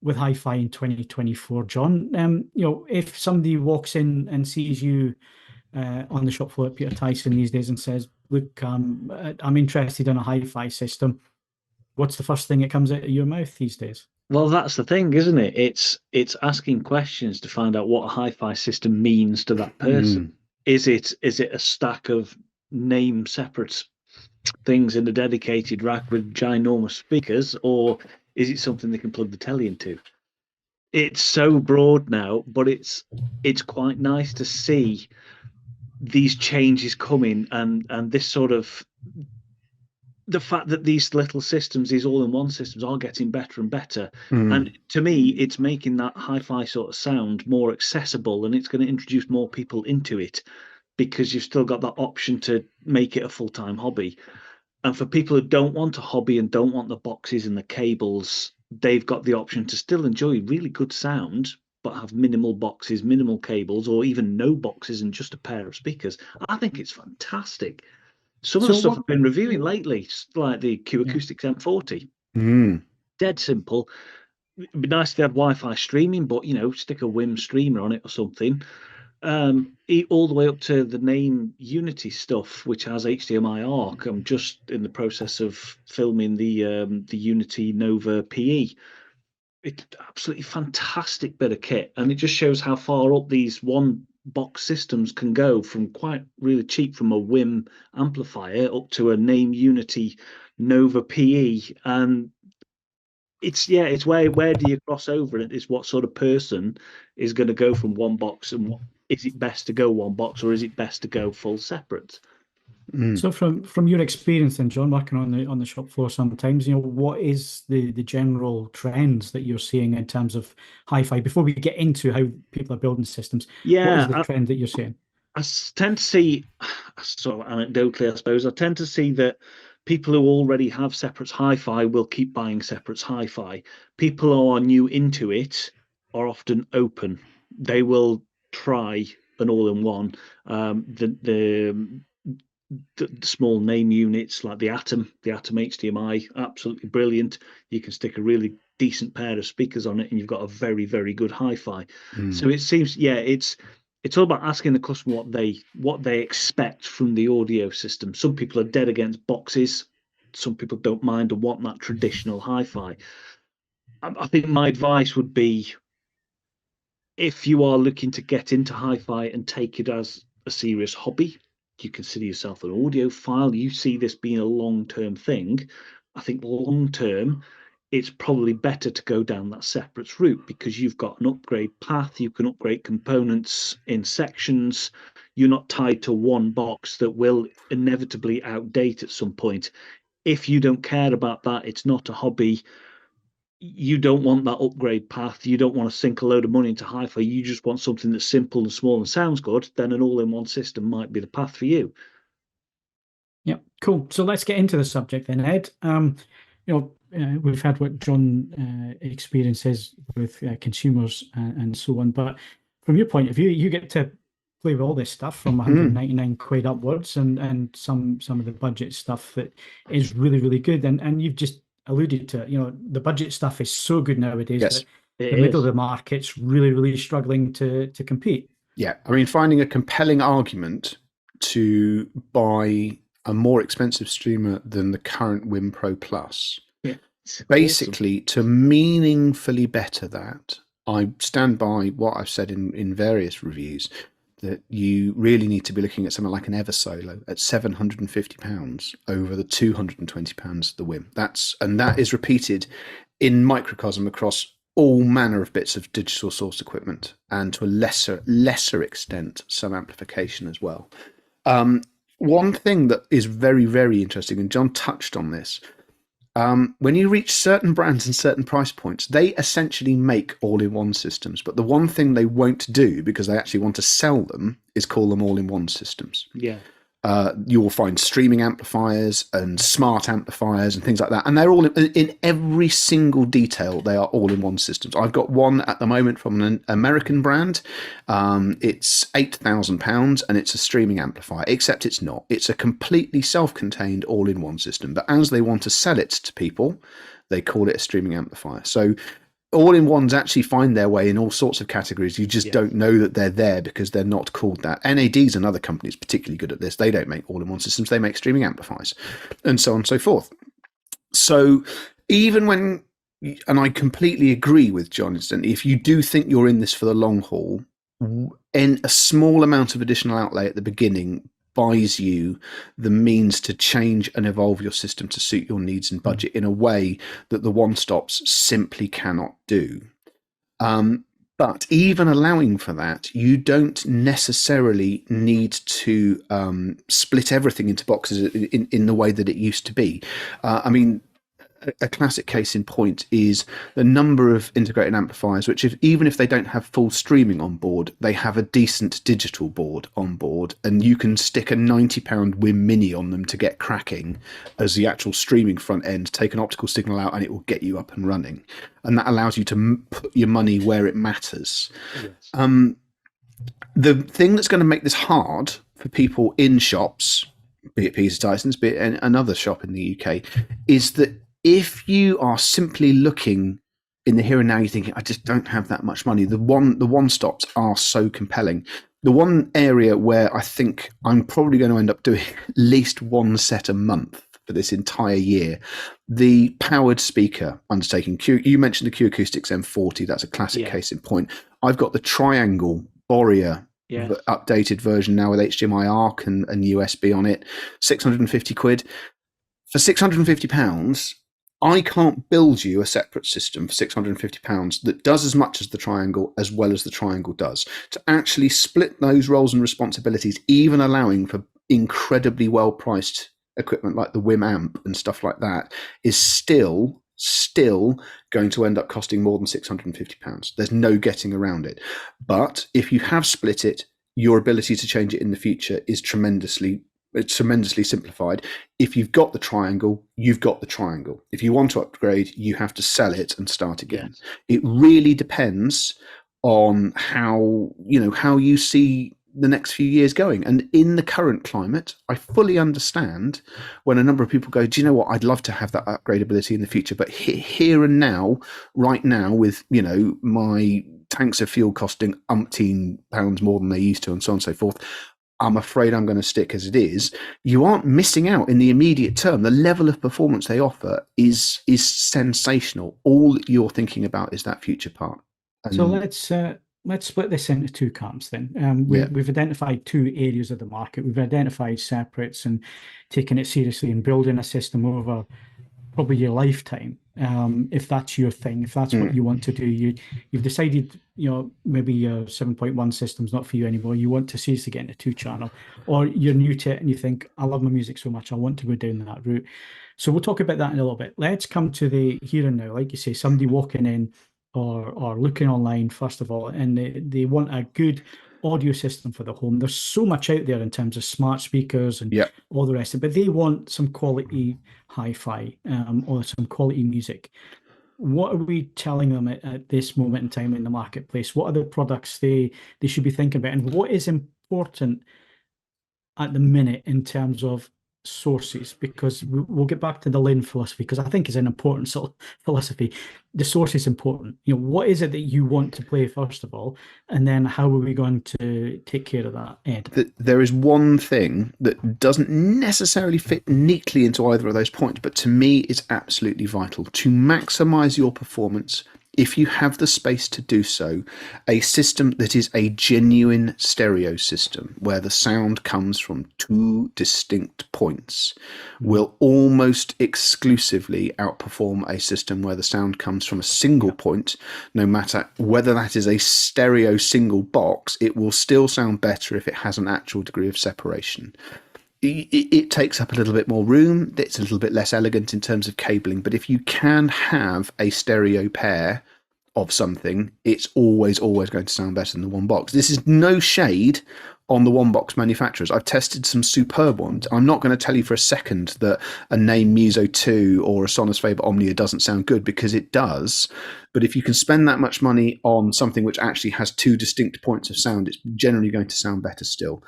A: with HiFi in 2024, John? If somebody walks in and sees you on the shop floor at Peter Tyson these days and says, look, I'm interested in a hi-fi system, what's the first thing that comes out of your mouth these days?
C: Well, that's the thing, isn't it? It's asking questions to find out what a hi-fi system means to that person. Is it a stack of name separate things in a dedicated rack with ginormous speakers, or is it something they can plug the telly into? It's so broad now, but it's quite nice to see these changes coming, and this sort of the fact that these little systems, these all-in-one systems, are getting better and better. And to me, it's making that hi-fi sort of sound more accessible, and it's going to introduce more people into it, because you've still got that option to make it a full-time hobby. And for people who don't want a hobby and don't want the boxes and the cables, they've got the option to still enjoy really good sound, but have minimal boxes, minimal cables, or even no boxes and just a pair of speakers. I think it's fantastic. Some of the stuff I've been reviewing lately, like the Q Acoustics M40, dead simple. It'd be nice if they had Wi-Fi streaming, but stick a WIM streamer on it or something. All the way up to the name Unity stuff, which has HDMI-ARC. I'm just in the process of filming the Unity Nova PE. It's absolutely fantastic bit of kit, and it just shows how far up these one box systems can go, from quite really cheap from a WIM amplifier up to a name Unity Nova PE. And it's where do you cross over? And it's what sort of person is going to go from one box, and is it best to go one box, or is it best to go full separate?
A: So from your experience then, John, working on the shop floor sometimes, what is the general trends that you're seeing in terms of hi-fi before we get into how people are building systems? What is the trend that you're seeing?
C: I tend to see, sort of anecdotally, I suppose, I tend to see that people who already have separates hi-fi will keep buying separates hi-fi. People who are new into it are often open. They will try an all-in-one. The small name units like the Atom HDMI, absolutely brilliant. You can stick a really decent pair of speakers on it, and you've got a very, very good hi-fi. So it seems, it's all about asking the customer what they expect from the audio system. Some people are dead against boxes. Some people don't mind and want that traditional hi-fi. I think my advice would be, if you are looking to get into hi-fi and take it as a serious hobby, you consider yourself an audiophile, you see this being a long-term thing, I think long-term, it's probably better to go down that separates route, because you've got an upgrade path, you can upgrade components in sections, you're not tied to one box that will inevitably outdate at some point. If you don't care about that, it's not a hobby, you don't want that upgrade path, you don't want to sink a load of money into hi-fi, you just want something that's simple and small and sounds good, then an all-in-one system might be the path for you.
A: Yeah, cool. So let's get into the subject then, Ed. We've had what John experiences with consumers and so on, but from your point of view, you get to play with all this stuff from 199 quid upwards, and some of the budget stuff that is really, really good. And you've just alluded to it, the budget stuff is so good nowadays that the middle of the market's really, really struggling to compete.
B: Yeah, I mean, finding a compelling argument to buy a more expensive streamer than the current WIM Pro Plus, basically awesome. To meaningfully better that, I stand by what I've said in various reviews, that you really need to be looking at something like an Eversolo at £750 over the £220 of the WIM. That is repeated in microcosm across all manner of bits of digital source equipment, and to a lesser extent some amplification as well. One thing that is very, very interesting, and John touched on this, when you reach certain brands and certain price points, they essentially make all-in-one systems. But the one thing they won't do, because they actually want to sell them, is call them all-in-one systems.
C: Yeah.
B: You will find streaming amplifiers and smart amplifiers and things like that. And they're all in every single detail. They are all-in-one systems. I've got one at the moment from an American brand. It's £8,000 and it's a streaming amplifier, except it's not. It's a completely self-contained all-in-one system. But as they want to sell it to people, they call it a streaming amplifier. So all-in-ones actually find their way in all sorts of categories. You just don't know that they're there because they're not called that. NAD's another company that's particularly good at this. They don't make all-in-one systems. They make streaming amplifiers and so on and so forth. So even when, and I completely agree with Jonathan, if you do think you're in this for the long haul, and a small amount of additional outlay at the beginning buys you the means to change and evolve your system to suit your needs and budget in a way that the one-stops simply cannot do. But even allowing for that, you don't necessarily need to split everything into boxes in the way that it used to be. I mean, a classic case in point is the number of integrated amplifiers, which even if they don't have full streaming on board, they have a decent digital board on board, and you can stick a £90 Wim Mini on them to get cracking as the actual streaming front end, take an optical signal out, and it will get you up and running. And that allows you to put your money where it matters. Yes. The thing that's going to make this hard for people in shops, be it Peter Tyson's, be it another shop in the UK, is that if you are simply looking in the here and now, you're thinking, I just don't have that much money. The one stops are so compelling. The one area where I think I'm probably going to end up doing at least one set a month for this entire year, the powered speaker undertaking. You mentioned the Q Acoustics M40. That's a classic case in point. I've got the Triangle Borea updated version now with HDMI-ARC and USB on it. 650 quid. For £650, I can't build you a separate system for £650 that does as much as the Triangle as well as the Triangle does. To actually split those roles and responsibilities, even allowing for incredibly well-priced equipment like the Wim amp and stuff like that, is still going to end up costing more than £650. There's no getting around it. But if you have split it, your ability to change it in the future is tremendously simplified. If you've got the Triangle, you've got the Triangle. If you want to upgrade, you have to sell it and start again. Yes. It really depends on how you see the next few years going. And in the current climate, I fully understand when a number of people go, do you know what, I'd love to have that upgradability in the future, but here and now, right now, with my tanks of fuel costing umpteen pounds more than they used to and so on and so forth, I'm afraid I'm going to stick as it is. You aren't missing out in the immediate term. The level of performance they offer is sensational. All you're thinking about is that future part.
A: So let's split this into two camps then. We've identified two areas of the market. We've identified separates and taking it seriously and building a system over probably your lifetime. If that's your thing, if that's what you want to do, you've decided, maybe your 7.1 system's not for you anymore. You want to seriously get into 2-channel, or you're new to it and you think, I love my music so much, I want to go down that route. So we'll talk about that in a little bit. Let's come to the here and now. Like you say, somebody walking in or looking online, first of all, and they want a good audio system for the home. There's so much out there in terms of smart speakers and all the rest of it, but they want some quality hi-fi or some quality music. What are we telling them at this moment in time in the marketplace? What are the products they should be thinking about, and what is important at the minute in terms of sources? Because we'll get back to the Linn philosophy, because I think it's an important sort of philosophy. The source is important. What is it that you want to play first of all, and then how are we going to take care of that, Ed?
B: There is one thing that doesn't necessarily fit neatly into either of those points, but to me is absolutely vital to maximize your performance. If you have the space to do so, a system that is a genuine stereo system where the sound comes from two distinct points will almost exclusively outperform a system where the sound comes from a single point. No matter whether that is a stereo single box, it will still sound better if it has an actual degree of separation. It takes up a little bit more room. It's a little bit less elegant in terms of cabling, but if you can have a stereo pair of something, it's always going to sound better than the one box. This is no shade on the one box manufacturers. I've tested some superb ones. I'm not going to tell you for a second that a Name Muso 2 or a Sonos Faber Omnia doesn't sound good, because it does. But if you can spend that much money on something which actually has two distinct points of sound, it's generally going to sound better still.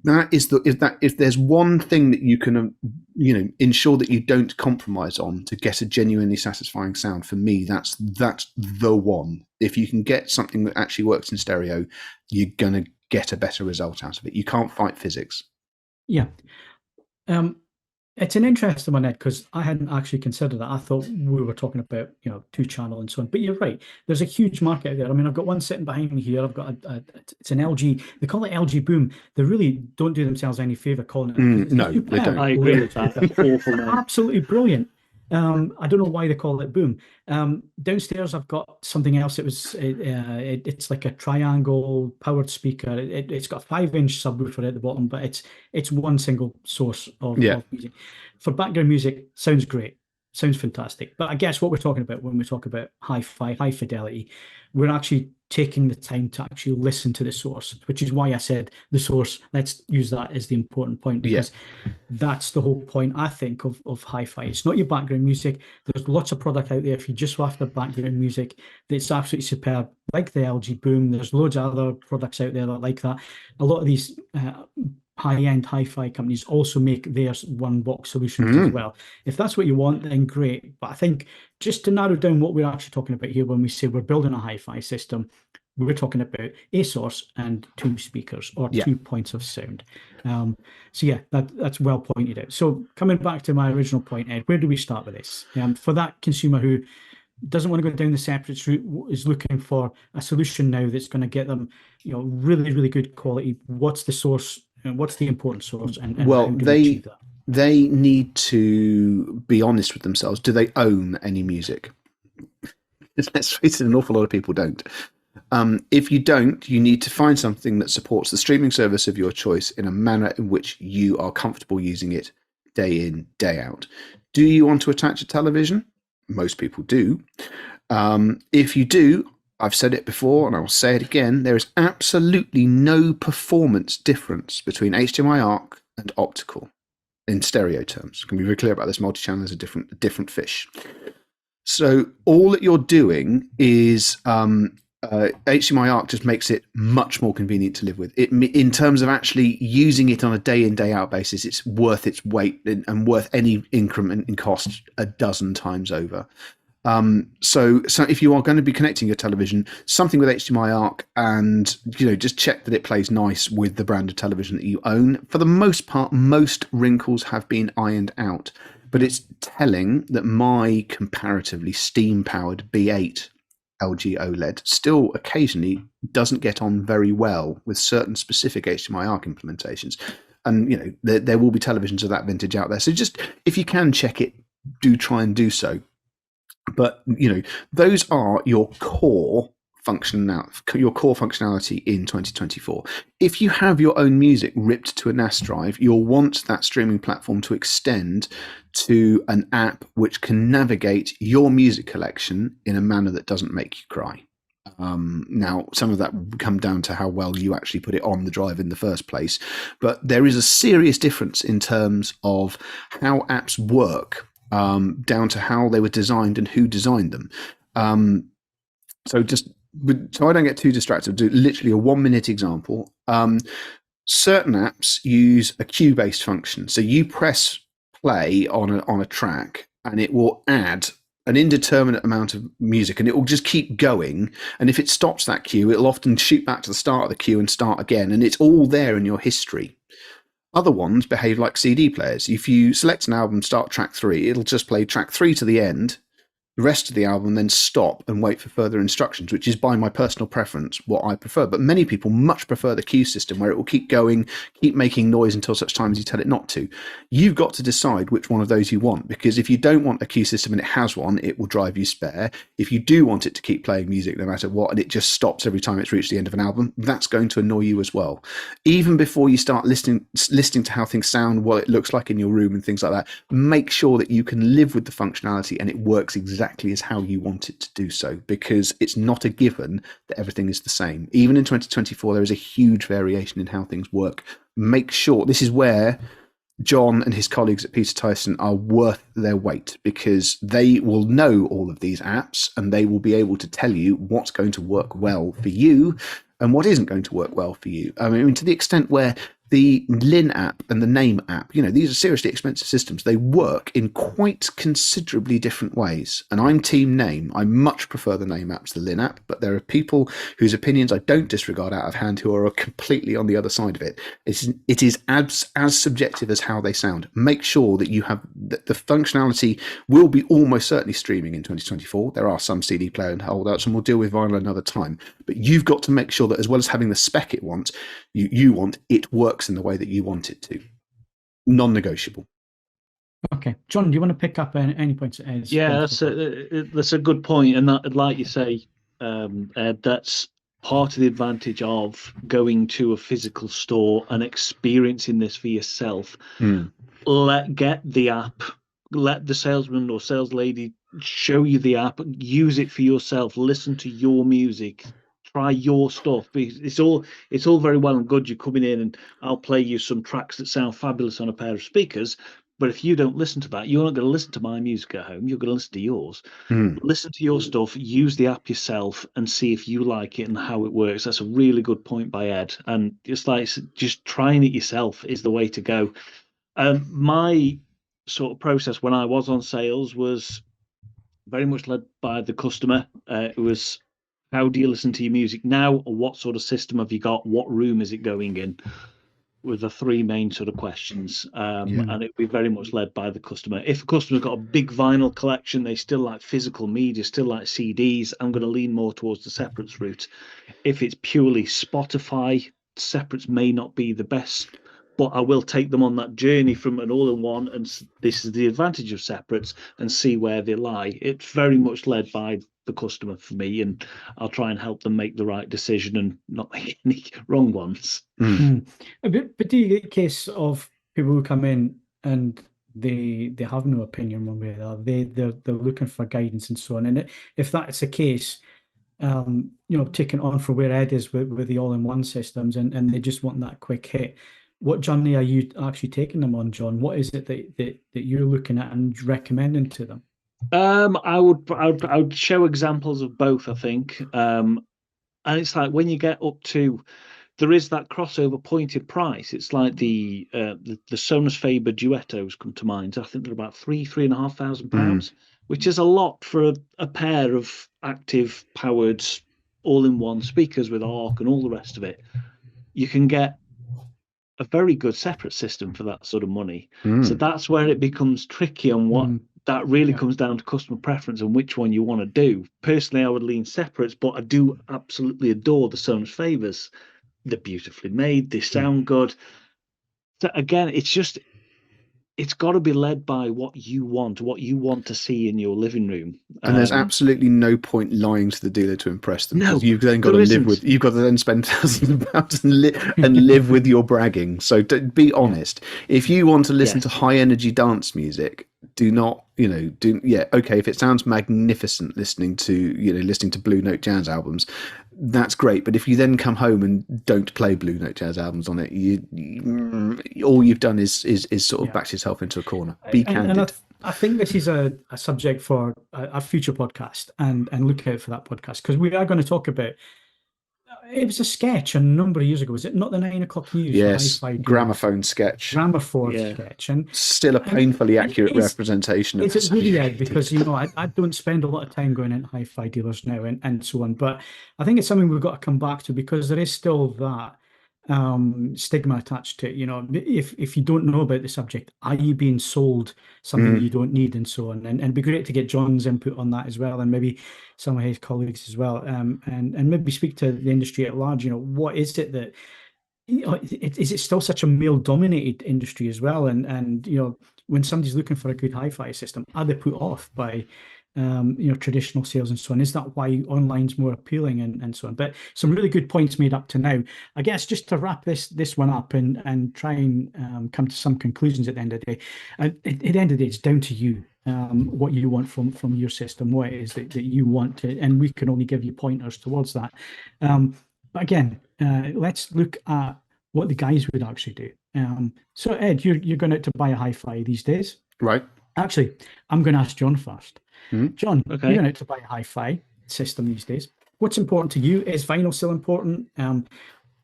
B: That is if there's one thing that you can ensure that you don't compromise on to get a genuinely satisfying sound, for me, that's the one. If you can get something that actually works in stereo, you're going to get a better result out of it. You can't fight physics.
A: Yeah. It's an interesting one, Ed, because I hadn't actually considered that. I thought we were talking about, two channel and so on. But you're right. There's a huge market out there. I mean, I've got one sitting behind me here. I've got it's an LG. They call it LG Boom. They really don't do themselves any favor calling it.
B: No, they don't.
C: I agree with that. That's awful name.
A: Absolutely brilliant. I don't know why they call it Boom. Downstairs, I've got something else. It's like a triangle powered speaker. It's got a 5-inch subwoofer at the bottom, but it's one single source of music. For background music, sounds great. Sounds fantastic. But I guess what we're talking about when we talk about hi-fi, high fidelity, we're actually taking the time to actually listen to the source, which is why I said the source. Let's use that as the important point, because that's the whole point, I think, of hi-fi. It's not your background music. There's lots of product out there if you just go after background music that's absolutely superb, like the LG Boom. There's loads of other products out there that like that. A lot of these high-end hi-fi companies also make their one-box solutions as well. If that's what you want, then great. But I think just to narrow down what we're actually talking about here when we say we're building a hi-fi system, we're talking about a source and two speakers or 2 points of sound. So yeah, that's well pointed out. So coming back to my original point, Ed, where do we start with this? For that consumer who doesn't want to go down the separates route, is looking for a solution now that's going to get them, really, really good quality. What's the source? What's the important source? And how do we achieve that?
B: They need to be honest with themselves. Do they own any music? Let's face it, an awful lot of people don't. If you don't, you need to find something that supports the streaming service of your choice in a manner in which you are comfortable using it day in, day out. Do you want to attach a television? Most people do. If you do, I've said it before and I will say it again, there is absolutely no performance difference between HDMI-ARC and optical in stereo terms. Can be very clear about this. Multi-channel is a different fish. So all that you're doing is HDMI-ARC just makes it much more convenient to live with. In terms of actually using it on a day in, day out basis, it's worth its weight and worth any increment in cost a dozen times over. So if you are going to be connecting your television, something with HDMI-ARC, and just check that it plays nice with the brand of television that you own. For the most part, most wrinkles have been ironed out, but it's telling that my comparatively steam-powered B8 LG OLED still occasionally doesn't get on very well with certain specific HDMI-ARC implementations. And there will be televisions of that vintage out there. So just, if you can check it, do try and do so. But those are your core functionality in 2024. If you have your own music ripped to a NAS drive, you'll want that streaming platform to extend to an app which can navigate your music collection in a manner that doesn't make you cry. Now, some of that will come down to how well you actually put it on the drive in the first place, but there is a serious difference in terms of how apps work, down to how they were designed and who designed them. So I don't get too distracted, do literally a 1-minute example. Certain apps use a queue-based function. So you press play on a track and it will add an indeterminate amount of music and it will just keep going. And if it stops that queue, it'll often shoot back to the start of the queue and start again. And it's all there in your history. Other ones behave like CD players. If you select an album, start track 3, it'll just play track 3 to the end, the rest of the album, then stop and wait for further instructions, which is by my personal preference what I prefer. But many people much prefer the queue system where it will keep going, keep making noise until such time as you tell it not to. You've got to decide which one of those you want, because if you don't want a queue system and it has one, it will drive you spare. If you do want it to keep playing music no matter what and it just stops every time it's reached the end of an album, that's going to annoy you as well. Even before you start listening to how things sound, what it looks like in your room and things like that, make sure that you can live with the functionality and it works exactly exactly as how you want it to do so, because it's not a given that everything is the same. Even in 2024, there is a huge variation in how things work. Make sure, this is where John and his colleagues at Peter Tyson are worth their weight, because they will know all of these apps and they will be able to tell you what's going to work well for you and what isn't going to work well for you. I mean, to the extent where the Linn app and the Name app, these are seriously expensive systems. They work in quite considerably different ways. And I'm team Name. I much prefer the Name app to the Linn app, but there are people whose opinions I don't disregard out of hand who are completely on the other side of it. It is as subjective as how they sound. Make sure that you have the functionality will be almost certainly streaming in 2024. There are some CD player and holdouts, and we'll deal with vinyl another time. But you've got to make sure that as well as having the spec it wants, you want, it works in the way that you want it to. Non-negotiable.
A: Okay, John, do you want to pick up any points?
C: Yeah, that's a good point, and that, like you say, Ed, that's part of the advantage of going to a physical store and experiencing this for yourself. Get the app, let the salesman or sales lady show you the app, use it for yourself, listen to your music, try your stuff. It's all very well and good you coming in and I'll play you some tracks that sound fabulous on a pair of speakers, but if you don't listen to that, you're not going to listen to my music at home. You're going to listen to yours. Listen to your stuff, use the app yourself, and see if you like it and how it works. That's a really good point by Ed. And just trying it yourself is the way to go. My sort of process when I was on sales was very much led by the customer. It was, how do you listen to your music now? Or what sort of system have you got? What room is it going in? With the three main sort of questions. And it'd be very much led by the customer. If a customer's got a big vinyl collection, they still like physical media, still like CDs, I'm going to lean more towards the separates route. If it's purely Spotify, separates may not be the best, but I will take them on that journey from an all-in-one, and this is the advantage of separates, and see where they lie. It's very much led by the customer for me, and I'll try and help them make the right decision and not make any wrong ones.
A: But do you get a case of people who come in and they have no opinion one way or the other? They're looking for guidance and so on. And if that's the case, taking on for where Ed is with the all-in-one systems, and they just want that quick hit, what journey are you actually taking them on, John? What is it that you're looking at and recommending to them?
C: I would show examples of both, I think. And it's like when you get up to, there is that crossover pointed price. It's like the Sonos Faber Duettos come to mind. I think they're about £3,500, which is a lot for a pair of active powered all-in-one speakers with ARC and all the rest of it. You can get a very good separate system for that sort of money. So that's where it becomes tricky on what that really comes down to customer preference and which one you want to do. Personally, I would lean separates, but I do absolutely adore the Sonos Fabers. They're beautifully made, they sound good. So again, it's got to be led by what you want to see in your living room.
B: And there's absolutely no point lying to the dealer to impress them.
C: No,
B: you've then got to you've got to then spend thousands of pounds and live with your bragging. So be honest. If you want to listen to high energy dance music, do not, okay, if it sounds magnificent listening to Blue Note jazz albums, that's great. But if you then come home and don't play Blue Note jazz albums on it, all you've done is sort of backed yourself into a corner. Be candid.
A: And I think this is a subject for a future podcast, and look out for that podcast, because we are going to talk about. It was a sketch a number of years ago. Was it not the 9 o'clock news?
B: Yes, gramophone sketch.
A: Sketch, and
B: still a painfully accurate representation of it.
A: It's really Ed, because I don't spend a lot of time going into hi-fi dealers now and so on. But I think it's something we've got to come back to, because there is still that stigma attached to it. If you don't know about the subject, are you being sold something you don't need, and so on? And it'd be great to get John's input on that as well, and maybe some of his colleagues as well, and maybe speak to the industry at large. What is it that, is it still such a male dominated industry as well? And when somebody's looking for a good hi-fi system, are they put off by traditional sales and so on? Is that why online's more appealing and so on? But some really good points made up to now. I guess just to wrap this one up and try and come to some conclusions at the end of the day. At the end of the day, it's down to you. What you want from your system, what it is that you want to, and we can only give you pointers towards that. But again, let's look at what the guys would actually do. So Ed, you're going out to buy a HiFi these days,
B: Right.
A: Actually, I'm going to ask John first. John,
C: Okay.
A: you're going out to buy a HiFi system these days. What's important to you? Is vinyl still important?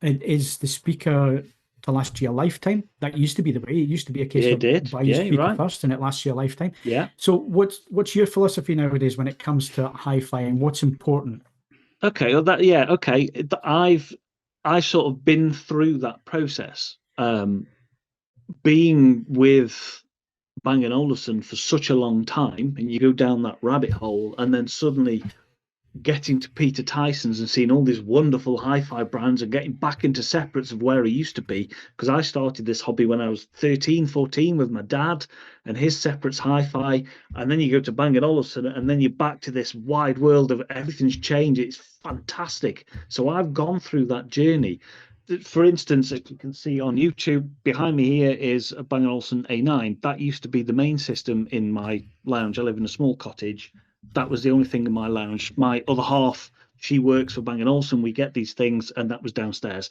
A: Is the speaker to last you a lifetime? That used to be the way. It used to be a case of buy your speaker first and it lasts you a lifetime.
C: Yeah.
A: So what's your philosophy nowadays when it comes to HiFi and what's important?
C: Okay. Well, okay. I sort of been through that process. Being with Bang & Olufsen for such a long time, and you go down that rabbit hole, and then suddenly getting to Peter Tyson's and seeing all these wonderful hi-fi brands and getting back into separates of where he used to be, because I started this hobby when I was 13, 14 with my dad and his separates hi-fi, and then you go to Bang & Olufsen and then you're back to this wide world of everything's changed. It's fantastic. So I've gone through that journey. For instance, if you can see on YouTube, behind me here is a Bang & Olufsen A9. That used to be the main system in my lounge. I live in a small cottage. That was the only thing in my lounge. My other half, she works for Bang & Olufsen. We get these things, and that was downstairs.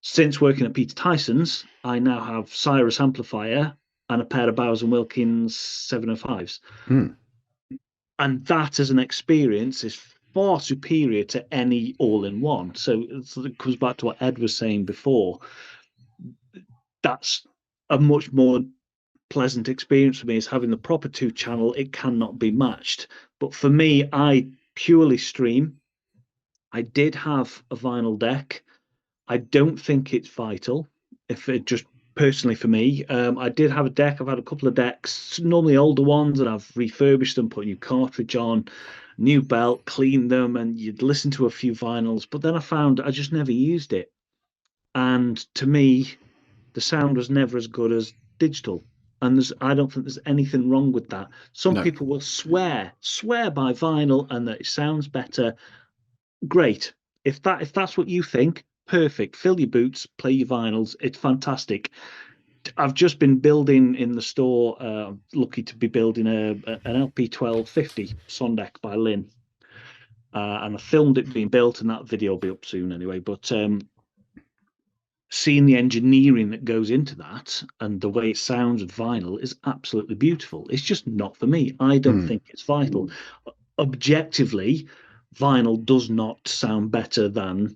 C: Since working at Peter Tyson's, I now have Cyrus amplifier and a pair of Bowers & Wilkins 705s. And that as an experience is far superior to any all-in-one. So it comes back to what Ed was saying before. That's a much more pleasant experience for me, is having the proper 2-channel. It cannot be matched. But for me, I purely stream. I did have a vinyl deck. I don't think it's vital, if it just personally for me. I did have a deck. I've had a couple of decks, normally older ones, and I've refurbished them, put a new cartridge on, new belt, cleaned them, and you'd listen to a few vinyls. But then I found I just never used it. And to me, the sound was never as good as digital. And I don't think there's anything wrong with that. Some people will swear by vinyl and that it sounds better. Great. If that's what you think, perfect. Fill your boots, play your vinyls. It's fantastic. I've just been building in the store, lucky to be building an LP 1250 Sondek by Linn. And I filmed it being built, and that video will be up soon anyway. But seeing the engineering that goes into that and the way it sounds with vinyl is absolutely beautiful. It's just not for me. I don't think it's vital. Objectively, vinyl does not sound better than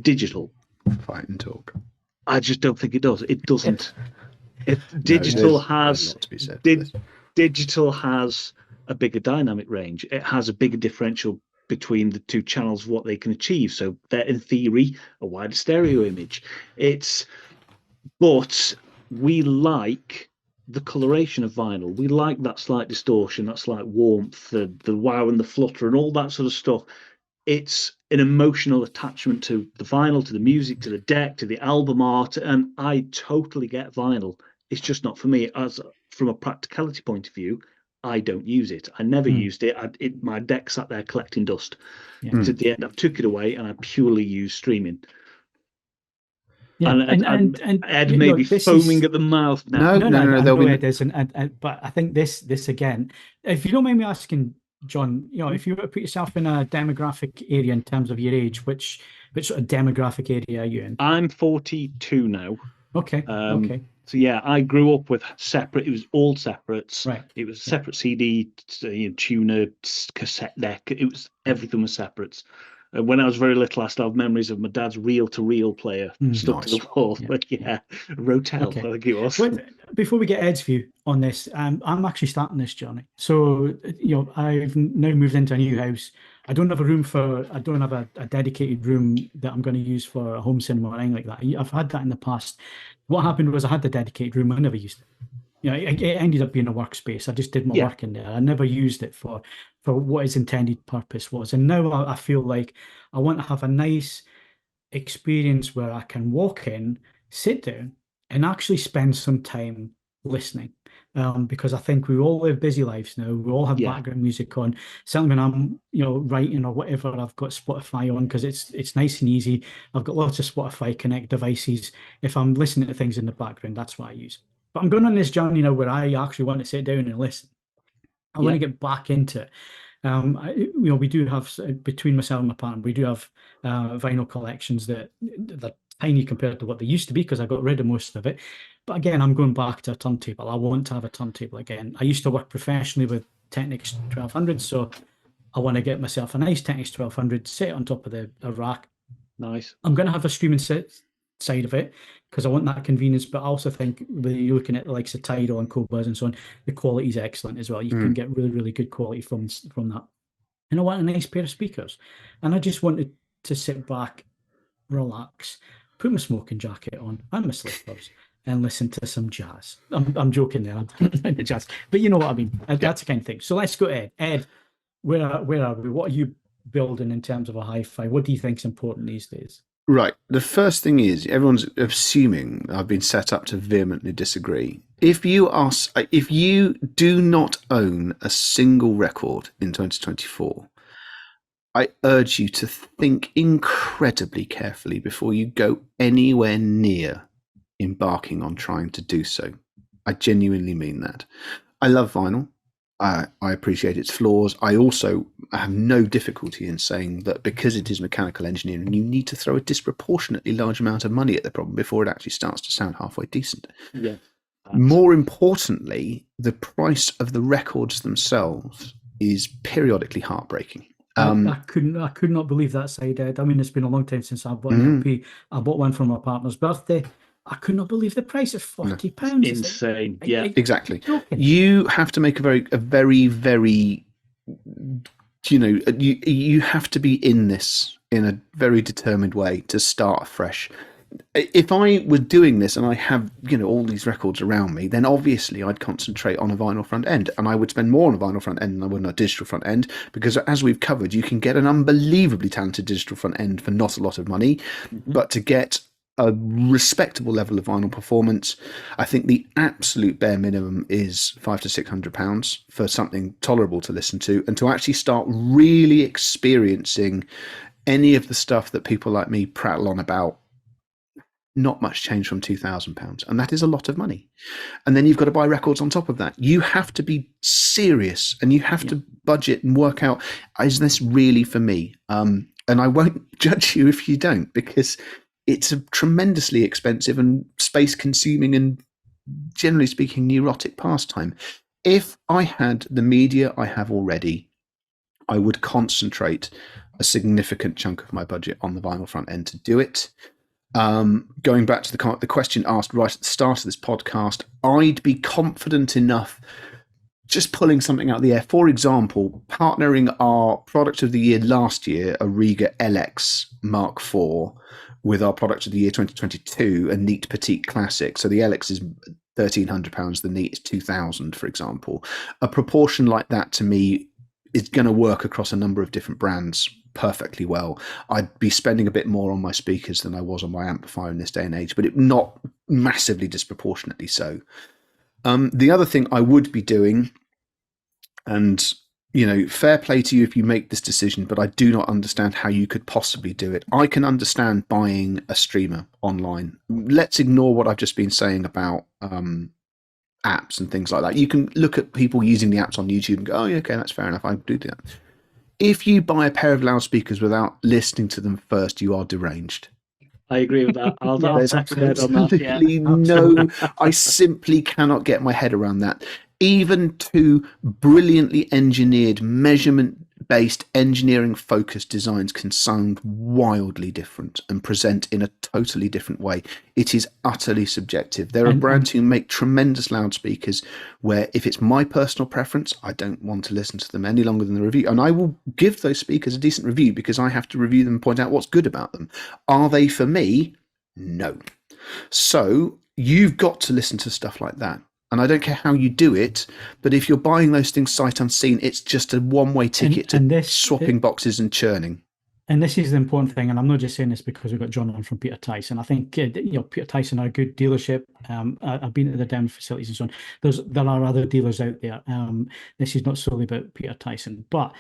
C: digital.
B: Fight and talk.
C: I just don't think it does. It doesn't. Digital has a bigger dynamic range. It has a bigger differential between the 2 channels, what they can achieve. So they're in theory a wider stereo image. But we like the coloration of vinyl. We like that slight distortion, that slight warmth, the wow and the flutter and all that sort of stuff. It's an emotional attachment to the vinyl, to the music, to the deck, to the album art, and I totally get vinyl. It's just not for me. As from a practicality point of view, I don't use it. I never used it. My deck sat there collecting dust. At the end, I took it away and I purely use streaming.
A: Yeah,
C: and Ed may be foaming at the mouth now.
A: No, Ed is, but I think this again, if you don't mind me asking, John, if you were to put yourself in a demographic area in terms of your age, which sort of demographic area are you in?
C: I'm 42 now.
A: Okay. Okay.
C: So yeah, I grew up with separate. It was all separates.
A: Right.
C: It was separate CD, tuner, cassette deck. Everything was separates. When I was very little, I still have memories of my dad's reel-to-reel player stuck to the wall. Yeah. But Rotel, I think it was.
A: Well, before we get Ed's view on this, I'm actually starting this journey. So I've now moved into a new house. I don't have a dedicated room that I'm going to use for a home cinema or anything like that. I've had that in the past. What happened was I had the dedicated room. I never used it. It ended up being a workspace. I just did my work in there. I never used it for what its intended purpose was. And now I feel like I want to have a nice experience where I can walk in, sit down, and actually spend some time listening. because I think we all live busy lives now. We all have
C: Yeah.
A: background music on. Certainly when I'm, writing or whatever, I've got Spotify on because it's nice and easy. I've got lots of Spotify Connect devices. If I'm listening to things in the background, that's what I use. But I'm going on this journey now where I actually want to sit down and listen. I want to get back into it. We do have, between myself and my partner, we do have vinyl collections that they're tiny compared to what they used to be because I got rid of most of it. But again, I'm going back to a turntable. I want to have a turntable again. I used to work professionally with Technics 1200, so I want to get myself a nice Technics 1200, sit on top of a rack.
C: Nice.
A: I'm going to have a streaming side of it because I want that convenience, but I also think when you're looking at the likes of Tidal and Cobuzz and so on, the quality is excellent as well. You can get really, really good quality from that. And I want a nice pair of speakers. And I just wanted to sit back, relax, put my smoking jacket on and my slippers and listen to some jazz. I'm joking there, I'm the jazz, but you know what I mean. That's the kind of thing. So let's go to Ed. Ed, where are we? What are you building in terms of a hi-fi? What do you think is important these days?
B: Right. The first thing is everyone's assuming I've been set up to vehemently disagree. If you do not own a single record in 2024, I urge you to think incredibly carefully before you go anywhere near embarking on trying to do so. I genuinely mean that. I love vinyl. I appreciate its flaws. I also have no difficulty in saying that because it is mechanical engineering, you need to throw a disproportionately large amount of money at the problem before it actually starts to sound halfway decent.
C: Yeah.
B: More importantly, the price of the records themselves is periodically heartbreaking.
A: I could not believe that side, Ed. I mean, it's been a long time since I bought an LP. I bought one for my partner's birthday. I could not believe the price of £40.
C: Insane. Yeah,
B: exactly. You have to make a very, very, you have to be in this in a very determined way to start afresh. If I was doing this and I have, all these records around me, then obviously I'd concentrate on a vinyl front end, and I would spend more on a vinyl front end than I would on a digital front end, because as we've covered, you can get an unbelievably talented digital front end for not a lot of money, but to get a respectable level of vinyl performance, I think the absolute bare minimum is £500 to £600 for something tolerable to listen to, and to actually start really experiencing any of the stuff that people like me prattle on about. Not much change from £2,000, and that is a lot of money. And then you've got to buy records on top of that. You have to be serious, and you have to budget and work out, is this really for me? And I won't judge you if you don't, because it's a tremendously expensive and space-consuming and, generally speaking, neurotic pastime. If I had the media I have already, I would concentrate a significant chunk of my budget on the vinyl front end to do it. Going back to the question asked right at the start of this podcast, I'd be confident enough just pulling something out of the air. For example, partnering our product of the year last year, a Rega LX Mark IV, with our product of the year 2022, a Neat Petite Classic. So the LX is £1,300, the Neat is £2,000, for example. A proportion like that to me is going to work across a number of different brands perfectly well. I'd be spending a bit more on my speakers than I was on my amplifier in this day and age, but it not massively disproportionately so. The other thing I would be doing, and fair play to you if you make this decision, but I do not understand how you could possibly do it. I can understand buying a streamer online. Let's ignore what I've just been saying about apps and things like that. You can look at people using the apps on YouTube and go, oh, yeah, okay, that's fair enough. I do that. If you buy a pair of loudspeakers without listening to them first, you are deranged.
C: I agree with that.
B: There's absolutely no, I simply cannot get my head around that. Even two brilliantly engineered, measurement-based, engineering-focused designs can sound wildly different and present in a totally different way. It is utterly subjective. There are brands who make tremendous loudspeakers where, if it's my personal preference, I don't want to listen to them any longer than the review. And I will give those speakers a decent review because I have to review them and point out what's good about them. Are they for me? No. So you've got to listen to stuff like that. And I don't care how you do it, but if you're buying those things sight unseen, it's just a one-way ticket to swapping boxes and churning.
A: And this is the important thing, and I'm not just saying this because we've got John on from Peter Tyson. I think Peter Tyson are a good dealership. I've been to the Down facilities and so on. There are other dealers out there. This is not solely about Peter Tyson, but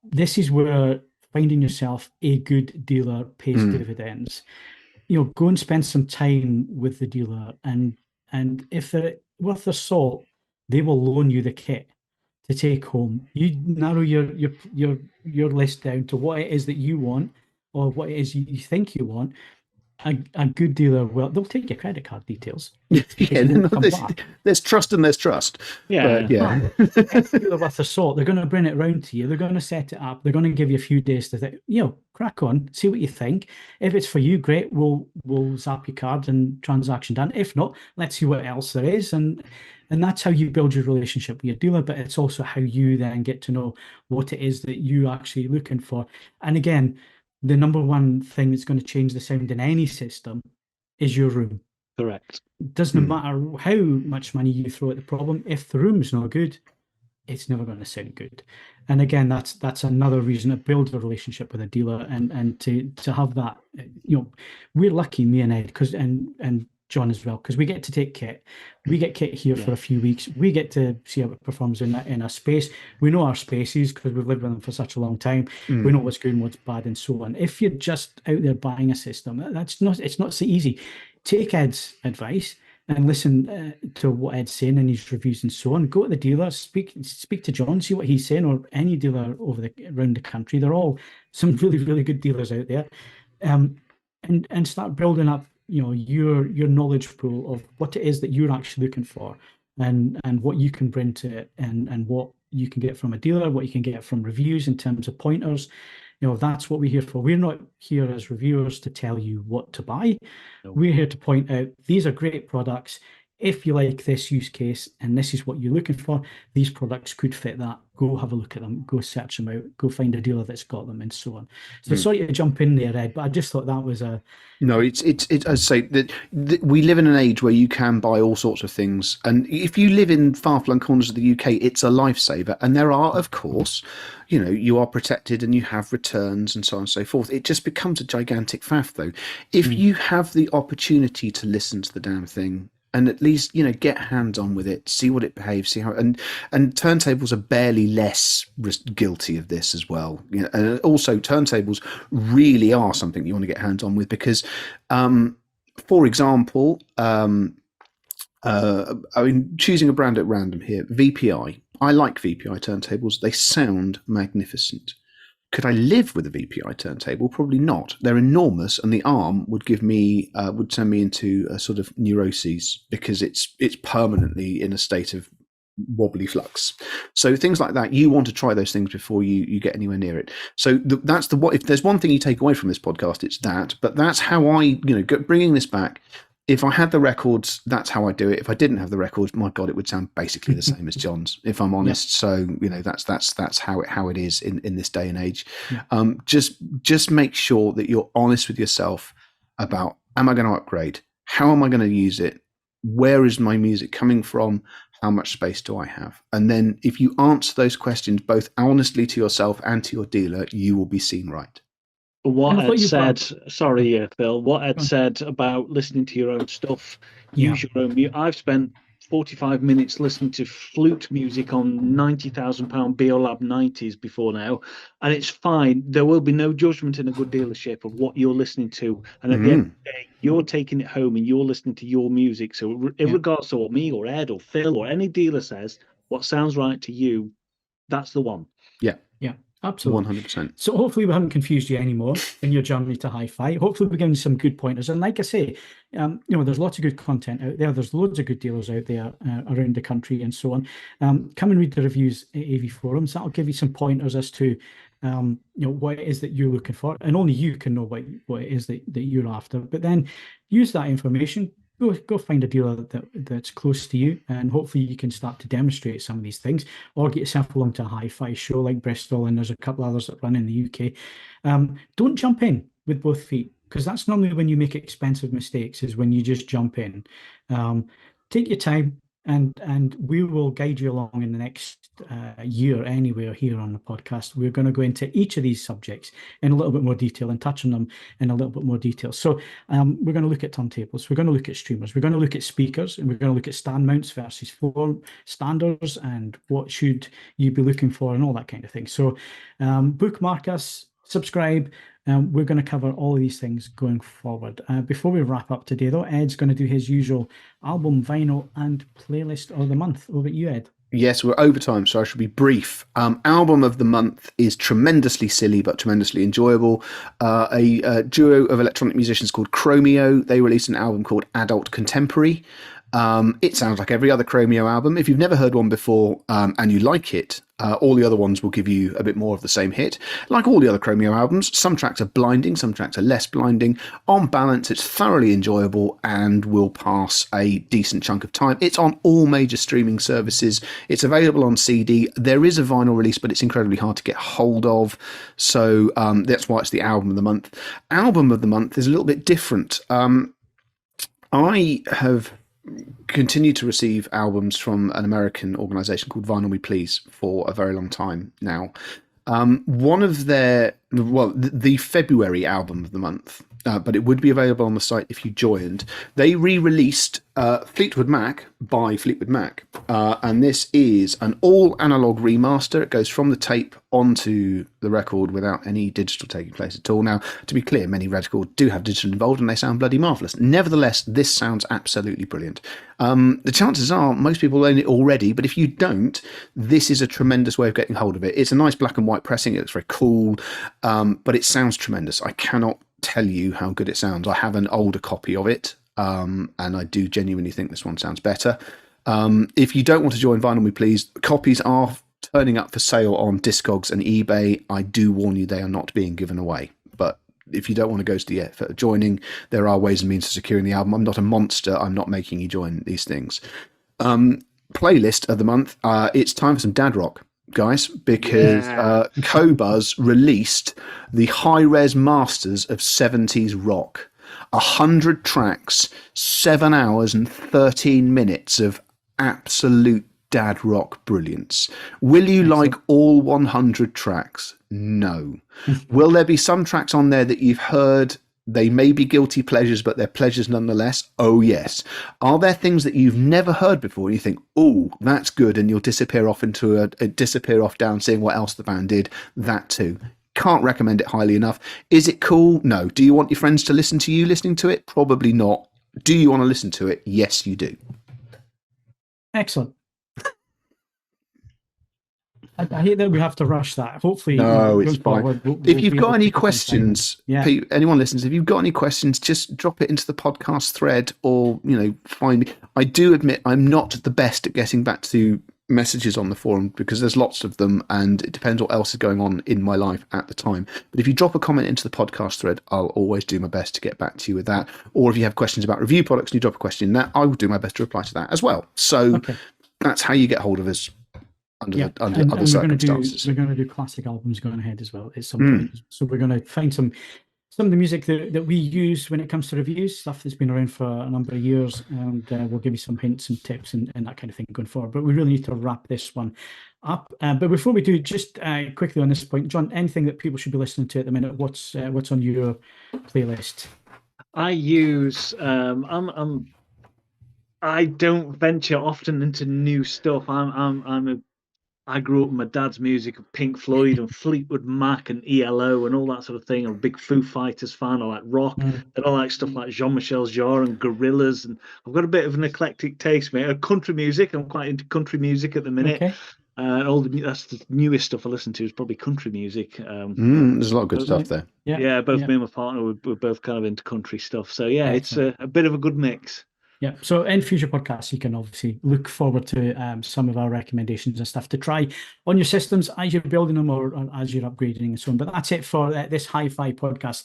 A: this is where finding yourself a good dealer pays dividends. Go and spend some time with the dealer, and if they're worth their salt, they will loan you the kit to take home. You narrow your list down to what it is that you want, or what it is you think you want. A good dealer, well, they'll take your credit card details.
B: There's trust and there's trust.
C: Yeah.
B: But, yeah.
A: Dealer worth of salt. They're going to bring it round to you. They're going to set it up. They're going to give you a few days to think, crack on, see what you think. If it's for you, great. We'll zap your card and transaction done. If not, let's see what else there is. And that's how you build your relationship with your dealer, but it's also how you then get to know what it is that you're actually looking for. And again, the number one thing that's going to change the sound in any system is your room.
C: Correct.
A: It doesn't matter how much money you throw at the problem. If the room's not good, it's never going to sound good. And again, that's another reason to build a relationship with a dealer and to have that. We're lucky, me and Ed, and John as well, because we get to take kit. We get kit here for a few weeks. We get to see how it performs in a space. We know our spaces because we've lived with them for such a long time. We know what's good and what's bad and so on. If you're just out there buying a system, it's not so easy. Take Ed's advice and listen to what Ed's saying in his reviews and so on. Go to the dealer, speak to John, see what he's saying, or any dealer around the country. They're all some really, really good dealers out there, and start building up your knowledge pool of what it is that you're actually looking for, and what you can bring to it, and what you can get from a dealer, what you can get from reviews in terms of pointers. That's what we're here for. We're not here as reviewers to tell you what to buy.
C: No.
A: We're here to point out these are great products. If you like this use case and this is what you're looking for, these products could fit that. Go have a look at them, go search them out, go find a dealer that's got them, and so on. So sorry to jump in there, Ed, but I just thought that was a...
B: No, it's as I say, that we live in an age where you can buy all sorts of things. And if you live in far-flung corners of the UK, it's a lifesaver. And there are, of course, you are protected and you have returns and so on and so forth. It just becomes a gigantic faff, though. If you have the opportunity to listen to the damn thing, and at least, get hands-on with it, see what it behaves, see how... And turntables are barely less guilty of this as well. And also, turntables really are something you want to get hands-on with because, for example, choosing a brand at random here, VPI. I like VPI turntables. They sound magnificent. Could I live with a VPI turntable? Probably not. They're enormous, and the arm would give me would send me into a sort of neuroses because it's permanently in a state of wobbly flux. So things like that, you want to try those things before you get anywhere near it. So that's if there's one thing you take away from this podcast, it's that. But that's how I bringing this back. If I had the records, that's how I do it. If I didn't have the records, my God, it would sound basically the same as John's, if I'm honest. So that's how it is in this day and age. Just make sure that you're honest with yourself about: am I going to upgrade? How am I going to use it? Where is my music coming from? How much space do I have? And then, if you answer those questions both honestly to yourself and to your dealer, you will be seen right.
C: What Ed said, sorry, Phil, what Ed said about listening to your own stuff, use your own music. I've spent 45 minutes listening to flute music on £90,000 Beolab 90s before now, and it's fine. There will be no judgment in a good dealership of what you're listening to. And at the end of the day, you're taking it home and you're listening to your music. So in regards to what me or Ed or Phil or any dealer says, what sounds right to you, that's the one.
B: Yeah.
A: Absolutely.
B: 100%.
A: So hopefully we haven't confused you anymore in your journey to HiFi. Hopefully we've given you some good pointers. And like I say, there's lots of good content out there. There's loads of good dealers out there around the country and so on. Come and read the reviews at AV Forums. That'll give you some pointers as to what it is that you're looking for. And only you can know what it is that you're after. But then use that information. Go find a dealer that's close to you, and hopefully you can start to demonstrate some of these things, or get yourself along to a HiFi show like Bristol, and there's a couple others that run in the UK. Don't jump in with both feet, because that's normally when you make expensive mistakes, is when you just jump in. Take your time, and we will guide you along in the next year anywhere here on the podcast, we're going to go into each of these subjects in a little bit more detail and touch on them in a little bit more detail. So we're going to look at turntables, we're going to look at streamers, we're going to look at speakers, and we're going to look at stand mounts versus floor standers and what should you be looking for and all that kind of thing. So bookmark us, subscribe. We're going to cover all of these things going forward. Before we wrap up today, though, Ed's going to do his usual album, vinyl, and playlist of the month. Over to you, Ed.
B: Yes, we're over time, so I shall be brief. Album of the month is tremendously silly but tremendously enjoyable. A duo of electronic musicians called Chromeo. They released an album called Adult Contemporary. It sounds like every other Chromeo album. If you've never heard one before and you like it, all the other ones will give you a bit more of the same hit. Like all the other Chromeo albums, some tracks are blinding, some tracks are less blinding. On balance, it's thoroughly enjoyable and will pass a decent chunk of time. It's on all major streaming services. It's available on CD. There is a vinyl release, but it's incredibly hard to get hold of. So that's why it's the album of the month. Album of the month is a little bit different. I have continued to receive albums from an American organisation called Vinyl Me Please for a very long time now. One of their, the February album of the month, but it would be available on the site if you joined. They re-released Fleetwood Mac by Fleetwood Mac, and this is an all analog remaster. It goes from the tape onto the record without any digital taking place at all. Now, to be clear, many records do have digital involved and they sound bloody marvellous. Nevertheless, this sounds absolutely brilliant. The chances are most people own it already, but if you don't, this is a tremendous way of getting hold of it. It's a nice black and white pressing. It looks very cool, but it sounds tremendous. I cannot tell you how good it sounds. I have an older copy of it, and I do genuinely think this one sounds better. If you don't want to join Vinyl Me Please, copies are turning up for sale on Discogs and eBay. I do warn you, they are not being given away. But if you don't want to go to the effort of joining, there are ways and means of securing the album. I'm not a monster. I'm not making you join these things. Playlist of the month. It's time for some dad rock, guys, because Qobuz released the high-res masters of 70s rock. 100 tracks, 7 hours and 13 minutes of absolute dad rock brilliance. Will you like all 100 tracks? No. Will there be some tracks on there that you've heard? They may be guilty pleasures, but they're pleasures nonetheless. Oh, yes. Are there things that you've never heard before and you think, oh, that's good, and you'll disappear off down seeing what else the band did? That too. Can't recommend it highly enough. Is it cool? No. Do you want your friends to listen to you listening to it? Probably not. Do you want to listen to it? Yes, you do.
A: Excellent. I hate that we have to rush that. Hopefully,
B: no, it's fine. If you've got any questions, anyone listens, if you've got any questions, just drop it into the podcast thread, or find me. I do admit I'm not the best at getting back to messages on the forum because there's lots of them, and it depends what else is going on in my life at the time. But if you drop a comment into the podcast thread, I'll always do my best to get back to you with that. Or if you have questions about review products and you drop a question in that, I will do my best to reply to that as well. So that's how you get hold of us. Under other circumstances.
A: We're going to do classic albums going ahead as well at some point. So we're going to find some of the music that we use when it comes to reviews, stuff that's been around for a number of years, and we'll give you some hints and tips and that kind of thing going forward. But we really need to wrap this one up. But before we do, just quickly on this point, John, anything that people should be listening to at the minute? What's on your playlist?
C: I use I don't venture often into new stuff. I grew up with my dad's music of Pink Floyd and Fleetwood Mac and ELO and all that sort of thing. I'm a big Foo Fighters fan. I like rock and I like stuff like Jean-Michel Jarre and Gorillaz. And I've got a bit of an eclectic taste, mate. Country music. I'm quite into country music at the minute. Okay. That's the newest stuff I listen to is probably country music.
B: There's a lot of good stuff there.
C: Yeah, both me and my partner, we're both kind of into country stuff. So yeah, excellent. It's a bit of a good mix.
A: Yeah, so in future podcasts, you can obviously look forward to some of our recommendations and stuff to try on your systems as you're building them or as you're upgrading and so on. But that's it for this HiFi podcast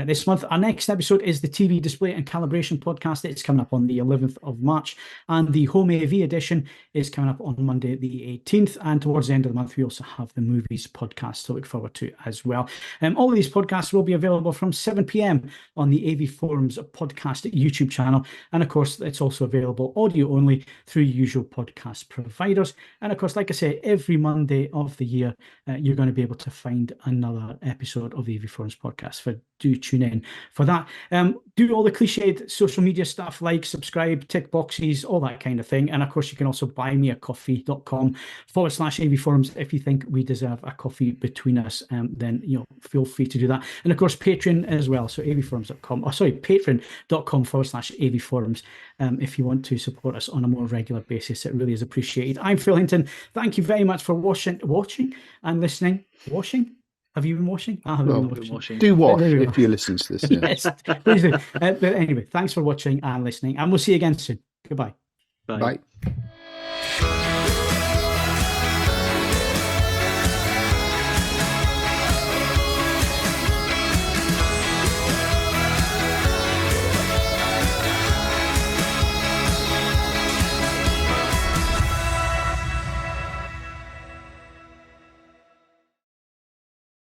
A: this month. Our next episode is the TV display and calibration podcast. It's coming up on the 11th of March, and the Home AV edition is coming up on Monday the 18th. And towards the end of the month, we also have the movies podcast to look forward to as well. All of these podcasts will be available from 7 p.m. on the AV Forums podcast YouTube channel, and of course course, it's also available audio only through usual podcast providers. And of course, like I say, every Monday of the year, you're going to be able to find another episode of the AV Forums podcast. So do tune in for that. Do all the cliched social media stuff, like, subscribe, tick boxes, all that kind of thing. And of course, you can also buymeacoffee.com/AV Forums if you think we deserve a coffee between us. Then feel free to do that. And of course, Patreon as well. So avforums.com, patreon.com/AV Forums. If you want to support us on a more regular basis, it really is appreciated. I'm Phil Hinton. Thank you very much for watching and listening. Washing? Have you been washing? I haven't been washing.
B: Do wash if you're listening to this. Yeah.
A: Yes, please do. But anyway, thanks for watching and listening, and we'll see you again soon. Goodbye.
C: Bye.
B: Bye.